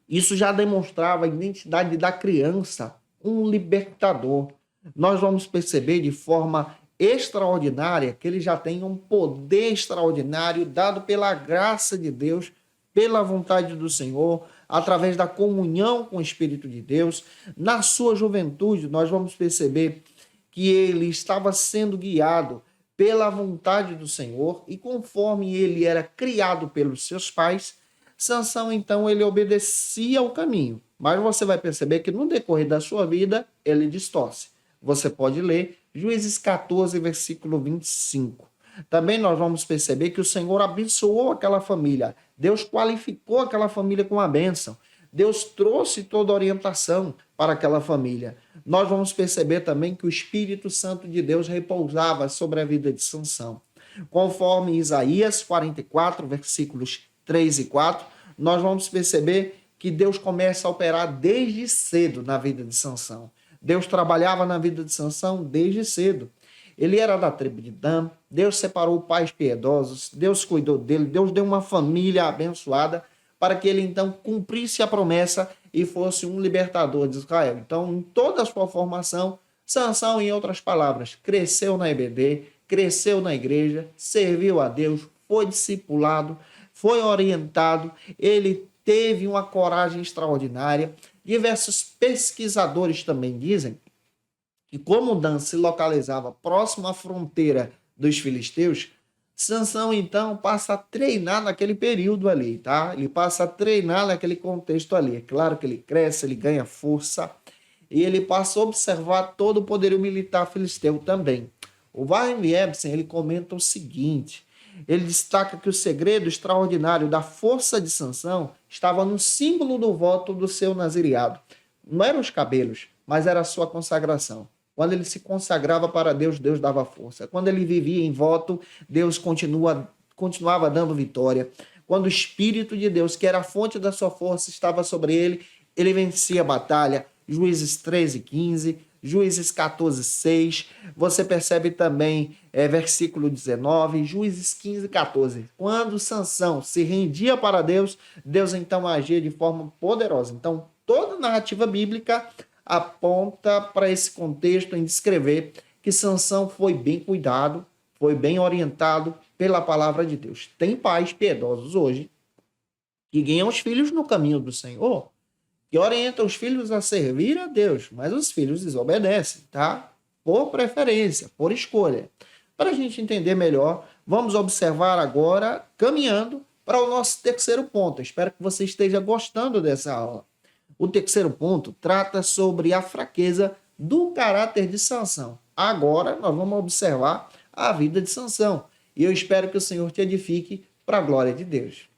Isso já demonstrava a identidade da criança, um libertador. Nós vamos perceber de forma extraordinária que ele já tem um poder extraordinário dado pela graça de Deus, pela vontade do Senhor, através da comunhão com o Espírito de Deus. Na sua juventude, nós vamos perceber que ele estava sendo guiado pela vontade do Senhor e conforme ele era criado pelos seus pais, Sansão, então, ele obedecia ao caminho. Mas você vai perceber que no decorrer da sua vida, ele distorce. Você pode ler Juízes 14, versículo 25. Também nós vamos perceber que o Senhor abençoou aquela família. Deus qualificou aquela família com a bênção. Deus trouxe toda a orientação para aquela família. Nós vamos perceber também que o Espírito Santo de Deus repousava sobre a vida de Sansão. Conforme Isaías 44, versículos 3 e 4, nós vamos perceber que Deus começa a operar desde cedo na vida de Sansão. Deus trabalhava na vida de Sansão desde cedo. Ele era da tribo de Dan, Deus separou pais piedosos, Deus cuidou dele, Deus deu uma família abençoada para que ele então cumprisse a promessa e fosse um libertador de Israel. Então, em toda a sua formação, Sansão, em outras palavras, cresceu na EBD, cresceu na igreja, serviu a Deus, foi discipulado, foi orientado, ele teve uma coragem extraordinária. Diversos pesquisadores também dizem que como Dan se localizava próximo à fronteira dos filisteus, Sansão então passa a treinar naquele período ali, tá? Ele passa a treinar naquele contexto ali. É claro que ele cresce, ele ganha força e ele passa a observar todo o poderio militar filisteu também. O Warren Jefferson, ele comenta o seguinte: ele destaca que o segredo extraordinário da força de Sansão estava no símbolo do voto do seu nazireado. Não eram os cabelos, mas era a sua consagração. Quando ele se consagrava para Deus, Deus dava força. Quando ele vivia em voto, Deus continuava dando vitória. Quando o Espírito de Deus, que era a fonte da sua força, estava sobre ele, ele vencia a batalha. Juízes 13, 15, Juízes 14, 6. Você percebe também versículo 19, Juízes 15, 14. Quando Sansão se rendia para Deus, Deus então agia de forma poderosa. Então, toda a narrativa bíblica aponta para esse contexto em descrever que Sansão foi bem cuidado, foi bem orientado pela palavra de Deus. Tem pais piedosos hoje que guiam os filhos no caminho do Senhor, que orientam os filhos a servir a Deus, mas os filhos desobedecem, tá? Por preferência, por escolha. Para a gente entender melhor, vamos observar agora, caminhando para o nosso terceiro ponto. Eu espero que você esteja gostando dessa aula. O terceiro ponto trata sobre a fraqueza do caráter de Sansão. Agora nós vamos observar a vida de Sansão. E eu espero que o Senhor te edifique para a glória de Deus.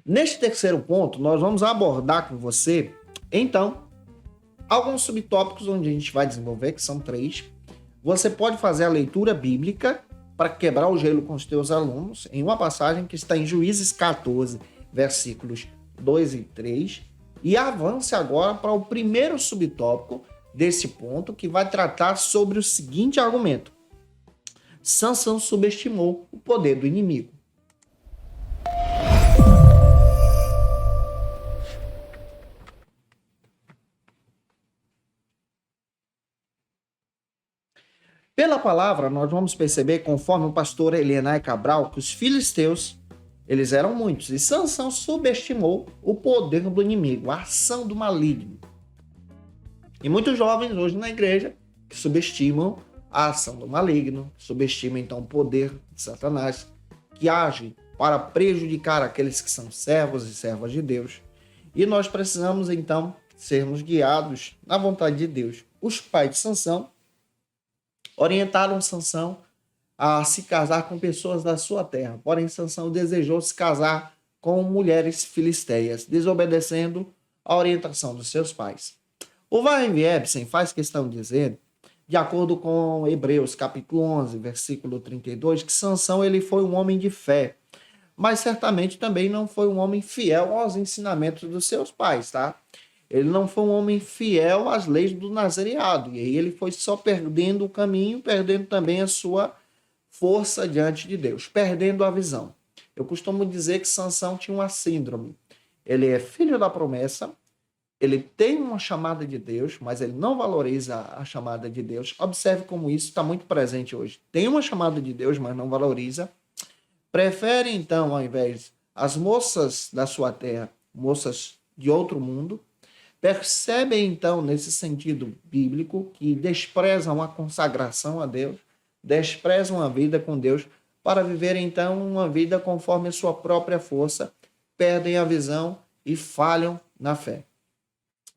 Neste terceiro ponto, nós vamos abordar com você, então, alguns subtópicos onde a gente vai desenvolver, que são 3. Você pode fazer a leitura bíblica para quebrar o gelo com os teus alunos em uma passagem que está em Juízes 14, versículos 2 e 3. E avance agora para o primeiro subtópico desse ponto, que vai tratar sobre o seguinte argumento: Sansão subestimou o poder do inimigo. Pela palavra, nós vamos perceber, conforme o pastor Elianai Cabral, que os filisteus, eles eram muitos, e Sansão subestimou o poder do inimigo, a ação do maligno. E muitos jovens hoje na igreja que subestimam a ação do maligno, subestima então o poder de Satanás, que age para prejudicar aqueles que são servos e servas de Deus. E nós precisamos então sermos guiados na vontade de Deus. Os pais de Sansão orientaram Sansão a se casar com pessoas da sua terra, porém Sansão desejou se casar com mulheres filisteias, desobedecendo a orientação dos seus pais. O Warren Wiersbe faz questão de dizer, de acordo com Hebreus capítulo 11, versículo 32, que Sansão ele foi um homem de fé, mas certamente também não foi um homem fiel aos ensinamentos dos seus pais, tá? Ele não foi um homem fiel às leis do nazareado, e aí ele foi só perdendo o caminho, perdendo também a sua força diante de Deus, perdendo a visão. Eu costumo dizer que Sansão tinha uma síndrome. Ele é filho da promessa, ele tem uma chamada de Deus, mas ele não valoriza a chamada de Deus. Observe como isso está muito presente hoje. Tem uma chamada de Deus, mas não valoriza. Prefere, então, ao invés as moças da sua terra, moças de outro mundo, percebem, então, nesse sentido bíblico, que desprezam a consagração a Deus, desprezam a vida com Deus, para viver, então, uma vida conforme a sua própria força, perdem a visão e falham na fé.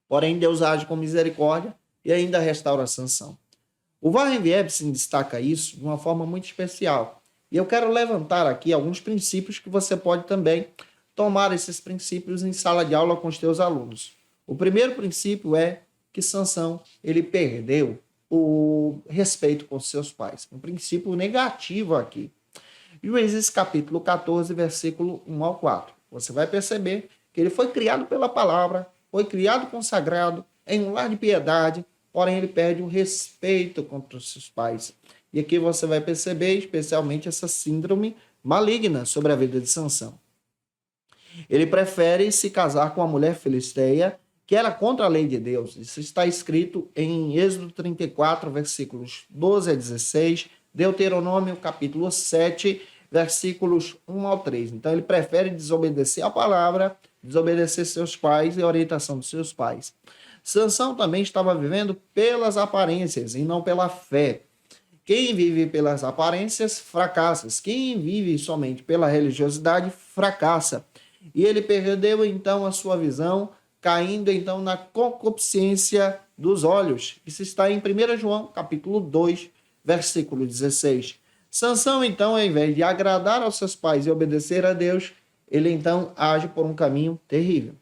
Porém, Deus age com misericórdia e ainda restaura a Sansão. O Warren Wiersbe destaca isso de uma forma muito especial. E eu quero levantar aqui alguns princípios que você pode também tomar esses princípios em sala de aula com os teus alunos. O primeiro princípio é que Sansão ele perdeu o respeito com seus pais. Um princípio negativo aqui. Juízes capítulo 14, versículo 1 ao 4. Você vai perceber que ele foi criado pela palavra, foi criado consagrado em um lar de piedade, porém ele perde o respeito contra os seus pais. E aqui você vai perceber especialmente essa síndrome maligna sobre a vida de Sansão. Ele prefere se casar com uma mulher filisteia que era contra a lei de Deus. Isso está escrito em Êxodo 34, versículos 12 a 16, Deuteronômio capítulo 7, versículos 1 ao 3. Então ele prefere desobedecer a palavra, desobedecer seus pais e a orientação dos seus pais. Sansão também estava vivendo pelas aparências e não pela fé. Quem vive pelas aparências, fracassa. Quem vive somente pela religiosidade, fracassa. E ele perdeu então a sua visão, caindo então na concupiscência dos olhos. Isso está em 1 João, capítulo 2, versículo 16. Sansão, então, ao invés de agradar aos seus pais e obedecer a Deus, ele então age por um caminho terrível.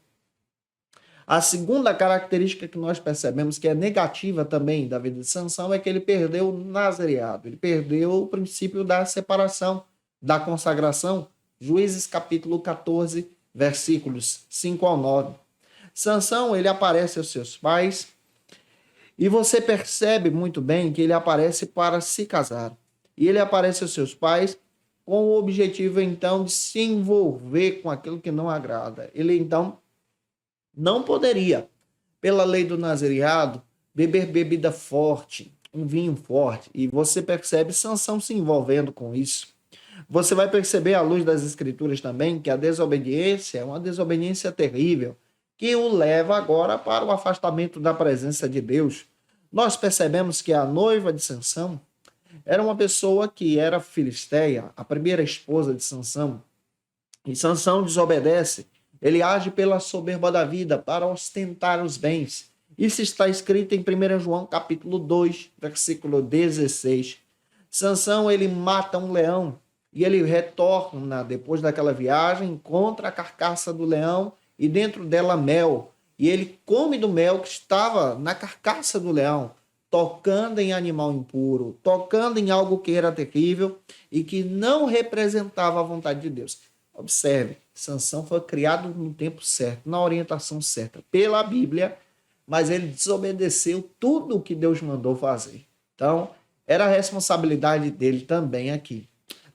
A segunda característica que nós percebemos que é negativa também da vida de Sansão é que ele perdeu o nazareado, ele perdeu o princípio da separação, da consagração. Juízes capítulo 14, versículos 5 ao 9. Sansão, ele aparece aos seus pais e você percebe muito bem que ele aparece para se casar. E ele aparece aos seus pais com o objetivo, então, de se envolver com aquilo que não agrada. Ele, então, não poderia, pela lei do nazareado, beber bebida forte, um vinho forte. E você percebe Sansão se envolvendo com isso. Você vai perceber, à luz das escrituras também, que a desobediência é uma desobediência terrível, que o leva agora para o afastamento da presença de Deus. Nós percebemos que a noiva de Sansão era uma pessoa que era filisteia, a primeira esposa de Sansão. E Sansão desobedece. Ele age pela soberba da vida para ostentar os bens. Isso está escrito em 1 João capítulo 2, versículo 16. Sansão, ele mata um leão e ele retorna depois daquela viagem, encontra a carcaça do leão e dentro dela mel. E ele come do mel que estava na carcaça do leão, tocando em animal impuro, tocando em algo que era terrível e que não representava a vontade de Deus. Observe, Sansão foi criado no tempo certo, na orientação certa, pela Bíblia, mas ele desobedeceu tudo o que Deus mandou fazer. Então, era a responsabilidade dele também aqui.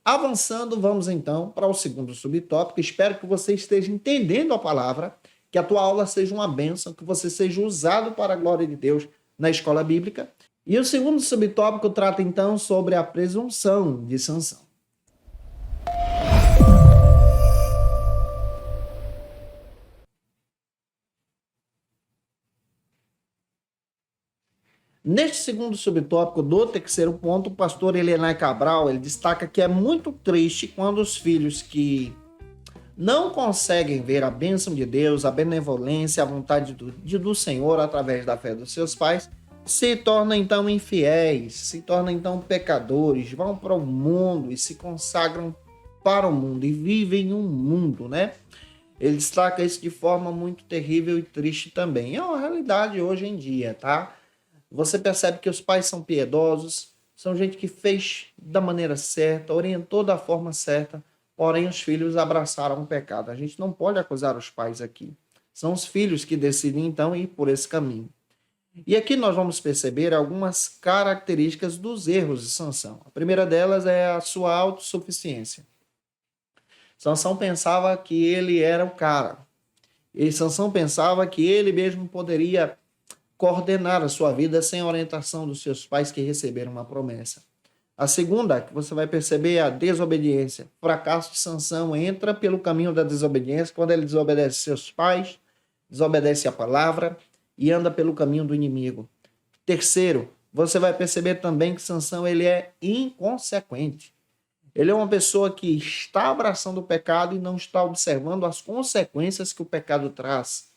Avançando, vamos então para o segundo subtópico. Espero que você esteja entendendo a palavra, que a tua aula seja uma bênção, que você seja usado para a glória de Deus na escola bíblica. E o segundo subtópico trata então sobre a presunção de Sansão. Neste segundo subtópico do terceiro ponto, o pastor Elenay Cabral, ele destaca que é muito triste quando os filhos que não conseguem ver a bênção de Deus, a benevolência, a vontade do Senhor através da fé dos seus pais, se tornam então infiéis, se tornam então pecadores, vão para o mundo e se consagram para o mundo e vivem um mundo, né? Ele destaca isso de forma muito terrível e triste também. É uma realidade hoje em dia, tá? Você percebe que os pais são piedosos, são gente que fez da maneira certa, orientou da forma certa, porém os filhos abraçaram o pecado. A gente não pode acusar os pais aqui. São os filhos que decidem então ir por esse caminho. E aqui nós vamos perceber algumas características dos erros de Sansão. A primeira delas é a sua autossuficiência. Sansão pensava que ele era o cara. E Sansão pensava que ele mesmo poderia coordenar a sua vida sem a orientação dos seus pais que receberam uma promessa. A segunda, que você vai perceber, é a desobediência. O fracasso de Sansão entra pelo caminho da desobediência quando ele desobedece seus pais, desobedece a palavra e anda pelo caminho do inimigo. Terceiro, você vai perceber também que Sansão ele é inconsequente. Ele é uma pessoa que está abraçando o pecado e não está observando as consequências que o pecado traz.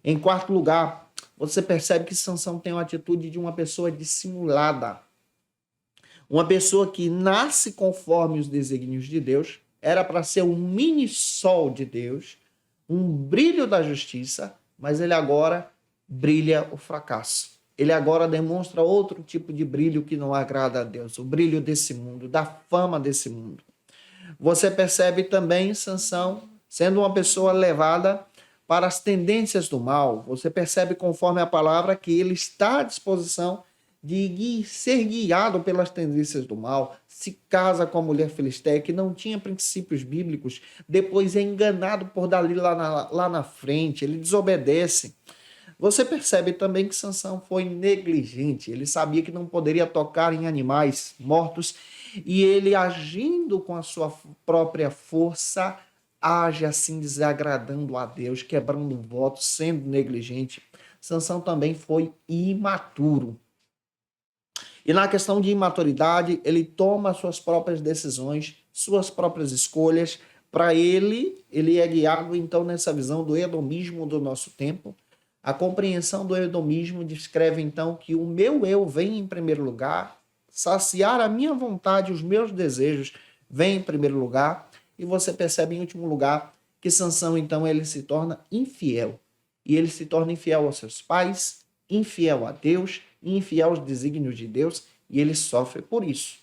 Em quarto lugar, você percebe que Sansão tem uma atitude de uma pessoa dissimulada. Uma pessoa que nasce conforme os desígnios de Deus, era para ser um mini sol de Deus, um brilho da justiça, mas ele agora brilha o fracasso. Ele agora demonstra outro tipo de brilho que não agrada a Deus, o brilho desse mundo, da fama desse mundo. Você percebe também Sansão sendo uma pessoa levada para as tendências do mal. Você percebe conforme a palavra que ele está à disposição de ser guiado pelas tendências do mal, se casa com a mulher filisteia que não tinha princípios bíblicos, depois é enganado por Dalila lá na frente, ele desobedece. Você percebe também que Sansão foi negligente, ele sabia que não poderia tocar em animais mortos e ele, agindo com a sua própria força, age assim desagradando a Deus, quebrando votos, sendo negligente. Sansão também foi imaturo. E na questão de imaturidade, ele toma suas próprias decisões, suas próprias escolhas. Para ele é guiado então nessa visão do hedonismo do nosso tempo. A compreensão do hedonismo descreve então que o meu eu vem em primeiro lugar, saciar a minha vontade, os meus desejos vem em primeiro lugar, e você percebe em último lugar que Sansão então ele se torna infiel. E ele se torna infiel aos seus pais, infiel a Deus, infiel aos desígnios de Deus, e ele sofre por isso.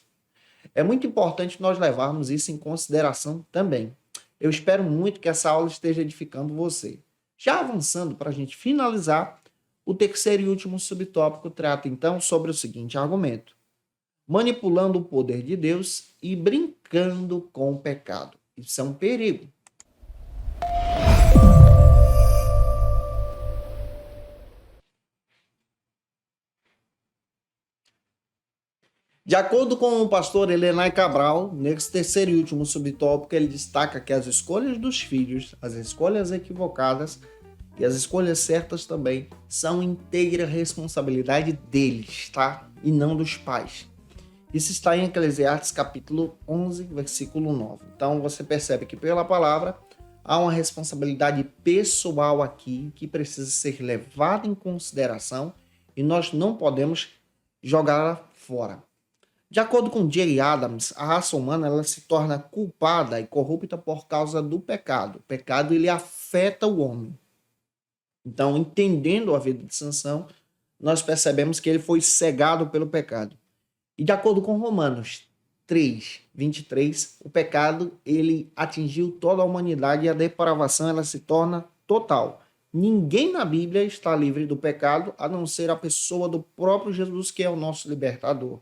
É muito importante nós levarmos isso em consideração também. Eu espero muito que essa aula esteja edificando você. Já avançando para a gente finalizar, o terceiro e último subtópico trata então sobre o seguinte argumento: manipulando o poder de Deus e brincando com o pecado. Isso é um perigo. De acordo com o pastor Elenay Cabral, nesse terceiro e último subtópico, ele destaca que as escolhas dos filhos, as escolhas equivocadas e as escolhas certas também, são inteira responsabilidade deles, tá? E não dos pais. Isso está em Eclesiastes capítulo 11, versículo 9. Então você percebe que pela palavra há uma responsabilidade pessoal aqui que precisa ser levada em consideração e nós não podemos jogá-la fora. De acordo com Jay Adams, a raça humana ela se torna culpada e corrupta por causa do pecado. O pecado ele afeta o homem. Então, entendendo a vida de Sansão, nós percebemos que ele foi cegado pelo pecado. E de acordo com Romanos 3, 23, o pecado ele atingiu toda a humanidade e a depravação ela se torna total. Ninguém na Bíblia está livre do pecado, a não ser a pessoa do próprio Jesus, que é o nosso libertador.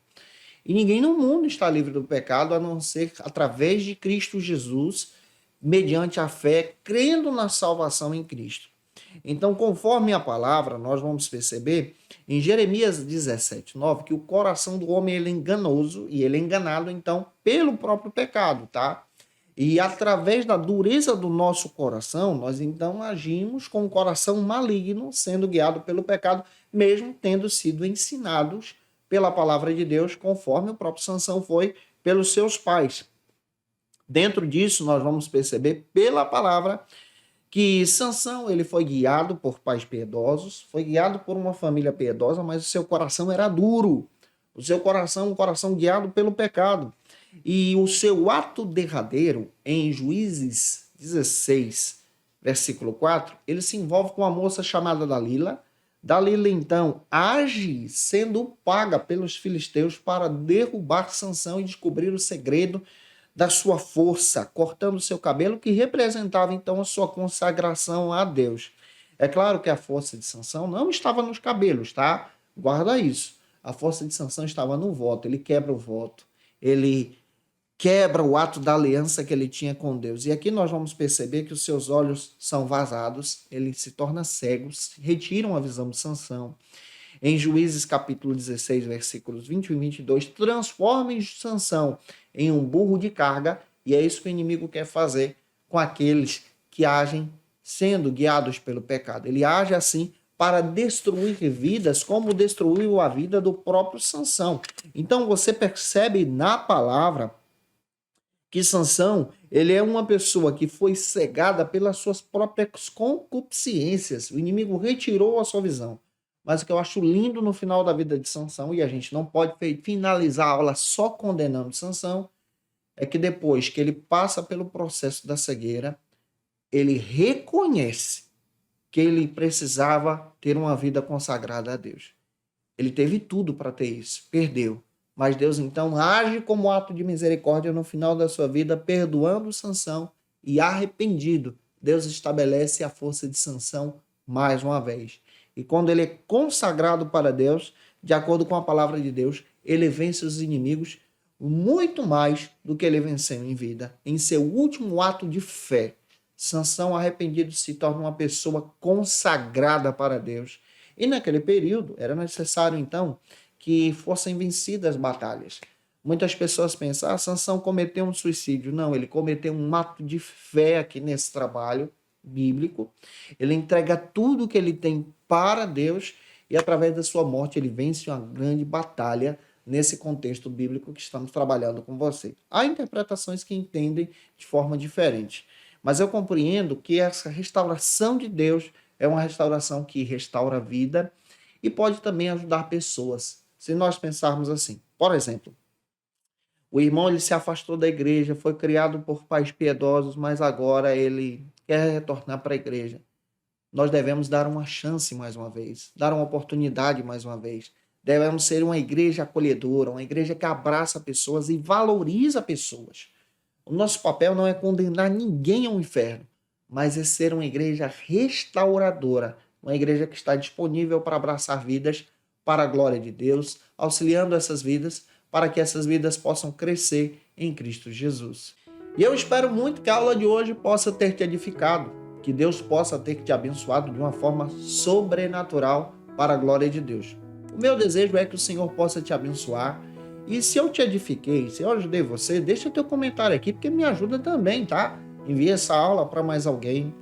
E ninguém no mundo está livre do pecado, a não ser através de Cristo Jesus, mediante a fé, crendo na salvação em Cristo. Então, conforme a palavra, nós vamos perceber em Jeremias 17, 9, que o coração do homem ele é enganoso e ele é enganado, então, pelo próprio pecado, tá? E através da dureza do nosso coração, nós então agimos com o coração maligno, sendo guiado pelo pecado, mesmo tendo sido ensinados pela palavra de Deus, conforme o próprio Sansão foi pelos seus pais. Dentro disso, nós vamos perceber pela palavra que Sansão ele foi guiado por pais piedosos, foi guiado por uma família piedosa, mas o seu coração era duro. O seu coração, um coração guiado pelo pecado. E o seu ato derradeiro, em Juízes 16, versículo 4, ele se envolve com uma moça chamada Dalila. Dalila, então, age sendo paga pelos filisteus para derrubar Sansão e descobrir o segredo da sua força, cortando o seu cabelo, que representava, então, a sua consagração a Deus. É claro que a força de Sansão não estava nos cabelos, tá? Guarda isso. A força de Sansão estava no voto. Ele quebra o voto. Ele quebra o ato da aliança que ele tinha com Deus. E aqui nós vamos perceber que os seus olhos são vazados, ele se torna cego, retiram a visão de Sansão. Em Juízes capítulo 16, versículos 20 e 22, transformem Sansão em um burro de carga, e é isso que o inimigo quer fazer com aqueles que agem sendo guiados pelo pecado. Ele age assim para destruir vidas, como destruiu a vida do próprio Sansão. Então você percebe na palavra que Sansão, ele é uma pessoa que foi cegada pelas suas próprias concupiscências. O inimigo retirou a sua visão. Mas o que eu acho lindo no final da vida de Sansão, e a gente não pode finalizar a aula só condenando Sansão, é que depois que ele passa pelo processo da cegueira, ele reconhece que ele precisava ter uma vida consagrada a Deus. Ele teve tudo para ter isso, perdeu. Mas Deus então age como ato de misericórdia no final da sua vida, perdoando Sansão e arrependido. Deus estabelece a força de Sansão mais uma vez. E quando ele é consagrado para Deus, de acordo com a palavra de Deus, ele vence os inimigos muito mais do que ele venceu em vida. Em seu último ato de fé, Sansão arrependido se torna uma pessoa consagrada para Deus. E naquele período era necessário então que fossem vencidas as batalhas. Muitas pessoas pensam, Sansão cometeu um suicídio. Não, ele cometeu um ato de fé aqui nesse trabalho bíblico. Ele entrega tudo que ele tem para Deus e através da sua morte ele vence uma grande batalha nesse contexto bíblico que estamos trabalhando com você. Há interpretações que entendem de forma diferente, mas eu compreendo que essa restauração de Deus é uma restauração que restaura a vida e pode também ajudar pessoas. Se nós pensarmos assim, por exemplo, o irmão ele se afastou da igreja, foi criado por pais piedosos, mas agora ele quer retornar para a igreja. Nós devemos dar uma chance mais uma vez, dar uma oportunidade mais uma vez. Devemos ser uma igreja acolhedora, uma igreja que abraça pessoas e valoriza pessoas. O nosso papel não é condenar ninguém ao inferno, mas é ser uma igreja restauradora, uma igreja que está disponível para abraçar vidas para a glória de Deus, auxiliando essas vidas para que essas vidas possam crescer em Cristo Jesus. E eu espero muito que a aula de hoje possa ter te edificado, que Deus possa ter te abençoado de uma forma sobrenatural para a glória de Deus. O meu desejo é que o Senhor possa te abençoar. E se eu te edifiquei, se eu ajudei você, deixa teu comentário aqui, porque me ajuda também, tá? Envia essa aula para mais alguém.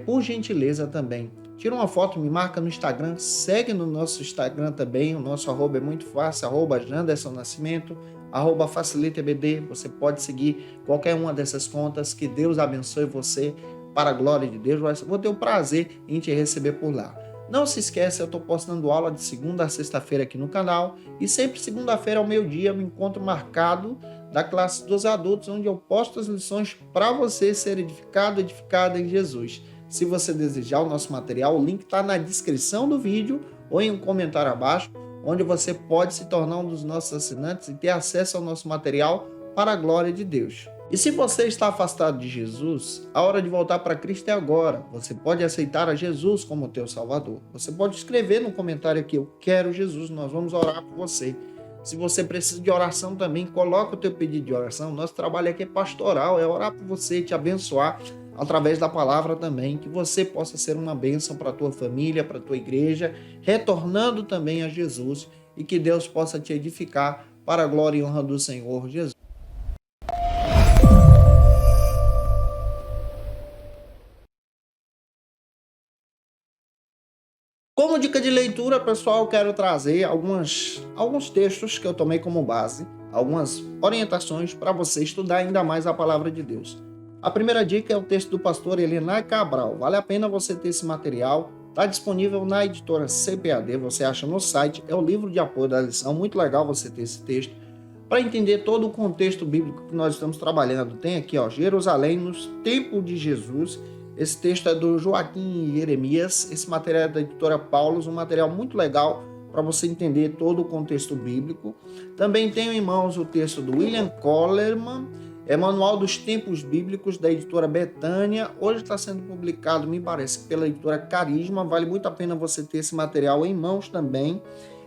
Por gentileza também. Tira uma foto, me marca no Instagram, segue no nosso Instagram também, o nosso arroba é muito fácil, arroba Janderson Nascimento, arroba FacilitaEBD, você pode seguir qualquer uma dessas contas, que Deus abençoe você para a glória de Deus, vou ter o prazer em te receber por lá. Não se esqueça, eu estou postando aula de segunda a sexta-feira aqui no canal, e sempre segunda-feira ao meio-dia eu encontro marcado da classe dos adultos, onde eu posto as lições para você ser edificado, edificada em Jesus. Se você desejar o nosso material, o link está na descrição do vídeo ou em um comentário abaixo, onde você pode se tornar um dos nossos assinantes e ter acesso ao nosso material para a glória de Deus. E se você está afastado de Jesus, a hora de voltar para Cristo é agora. Você pode aceitar a Jesus como teu Salvador. Você pode escrever no comentário aqui, eu quero Jesus, nós vamos orar por você. Se você precisa de oração também, coloca o teu pedido de oração. Nosso trabalho aqui é pastoral, é orar por você, te abençoar através da palavra também, que você possa ser uma bênção para a tua família, para a tua igreja, retornando também a Jesus, e que Deus possa te edificar para a glória e honra do Senhor Jesus. de leitura, pessoal, eu quero trazer alguns textos que eu tomei como base, algumas orientações para você estudar ainda mais a palavra de Deus. A primeira dica é o texto do pastor Elenay Cabral. Vale a pena você ter esse material. Está disponível na editora CPAD, você acha no site. É o livro de apoio da lição. Muito legal você ter esse texto para entender todo o contexto bíblico que nós estamos trabalhando. Tem aqui, Jerusalém nos tempos de Jesus. Esse texto é do Joaquim Jeremias. Esse material é da editora Paulus, um material muito legal para você entender todo o contexto bíblico. Também tenho em mãos o texto do William Collerman, Manual dos Tempos Bíblicos, da editora Betânia. Hoje está sendo publicado, me parece, pela editora Carisma. Vale muito a pena você ter esse material em mãos também.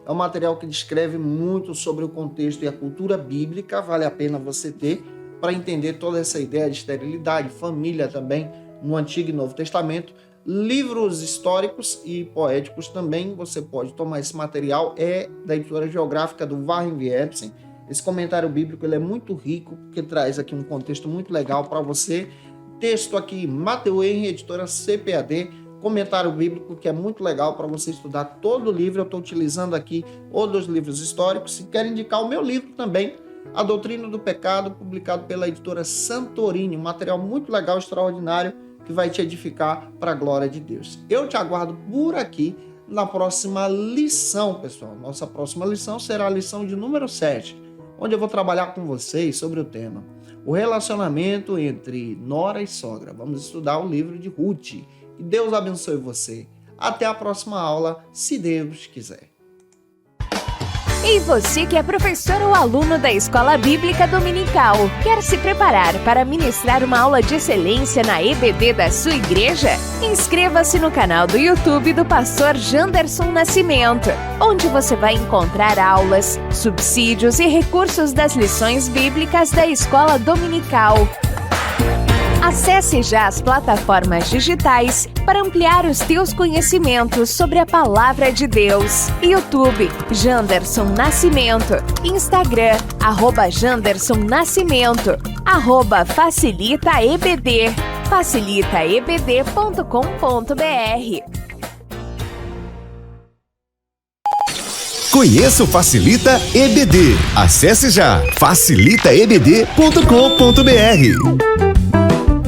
É um material que descreve muito sobre o contexto e a cultura bíblica. Vale a pena você ter para entender toda essa ideia de esterilidade, família também, no Antigo e Novo Testamento. Livros históricos e poéticos também, você pode tomar esse material, é da editora geográfica do Warren Wiersbe. Esse comentário bíblico ele é muito rico, porque traz aqui um contexto muito legal para você. Texto aqui, Mateus Henry, editora CPAD, comentário bíblico que é muito legal para você estudar todo o livro. Eu estou utilizando aqui outros livros históricos. Se quer indicar o meu livro também, A Doutrina do Pecado, publicado pela editora Santorini, um material muito legal, extraordinário, que vai te edificar para a glória de Deus. Eu te aguardo por aqui na próxima lição, pessoal. Nossa próxima lição será a lição de número 7, onde eu vou trabalhar com vocês sobre o tema o relacionamento entre nora e sogra. Vamos estudar o livro de Ruth. Que Deus abençoe você. Até a próxima aula, se Deus quiser. E você que é professor ou aluno da Escola Bíblica Dominical, quer se preparar para ministrar uma aula de excelência na EBD da sua igreja? Inscreva-se no canal do YouTube do pastor Janderson Nascimento, onde você vai encontrar aulas, subsídios e recursos das lições bíblicas da Escola Dominical. Acesse já as plataformas digitais para ampliar os teus conhecimentos sobre a Palavra de Deus. YouTube, Janderson Nascimento. Instagram, @Janderson Nascimento. @FacilitaEBD. facilitaebd.com.br. Conheça o Facilita EBD. Acesse já facilitaebd.com.br.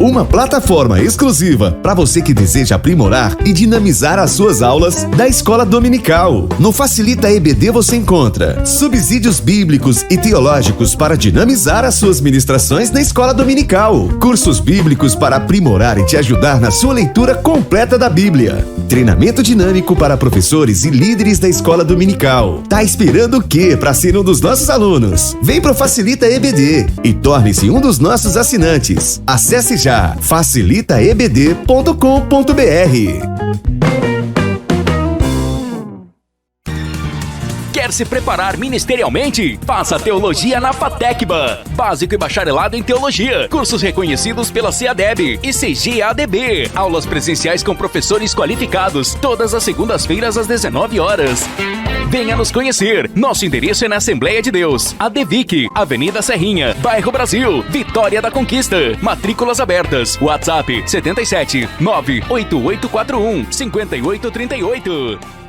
Uma plataforma exclusiva para você que deseja aprimorar e dinamizar as suas aulas da Escola Dominical. No Facilita EBD você encontra subsídios bíblicos e teológicos para dinamizar as suas ministrações na Escola Dominical, cursos bíblicos para aprimorar e te ajudar na sua leitura completa da Bíblia, treinamento dinâmico para professores e líderes da Escola Dominical. Tá esperando o quê para ser um dos nossos alunos? Vem pro Facilita EBD e torne-se um dos nossos assinantes. Acesse já facilitaebd.com.br. Quer se preparar ministerialmente? Faça Teologia na FATECBA. Básico e bacharelado em Teologia. Cursos reconhecidos pela CEADEB e CGADB. Aulas presenciais com professores qualificados. Todas as segundas-feiras às 19 horas. Venha nos conhecer. Nosso endereço é na Assembleia de Deus, ADVIC, Avenida Serrinha, Bairro Brasil, Vitória da Conquista. Matrículas abertas. WhatsApp 77 98841 5838.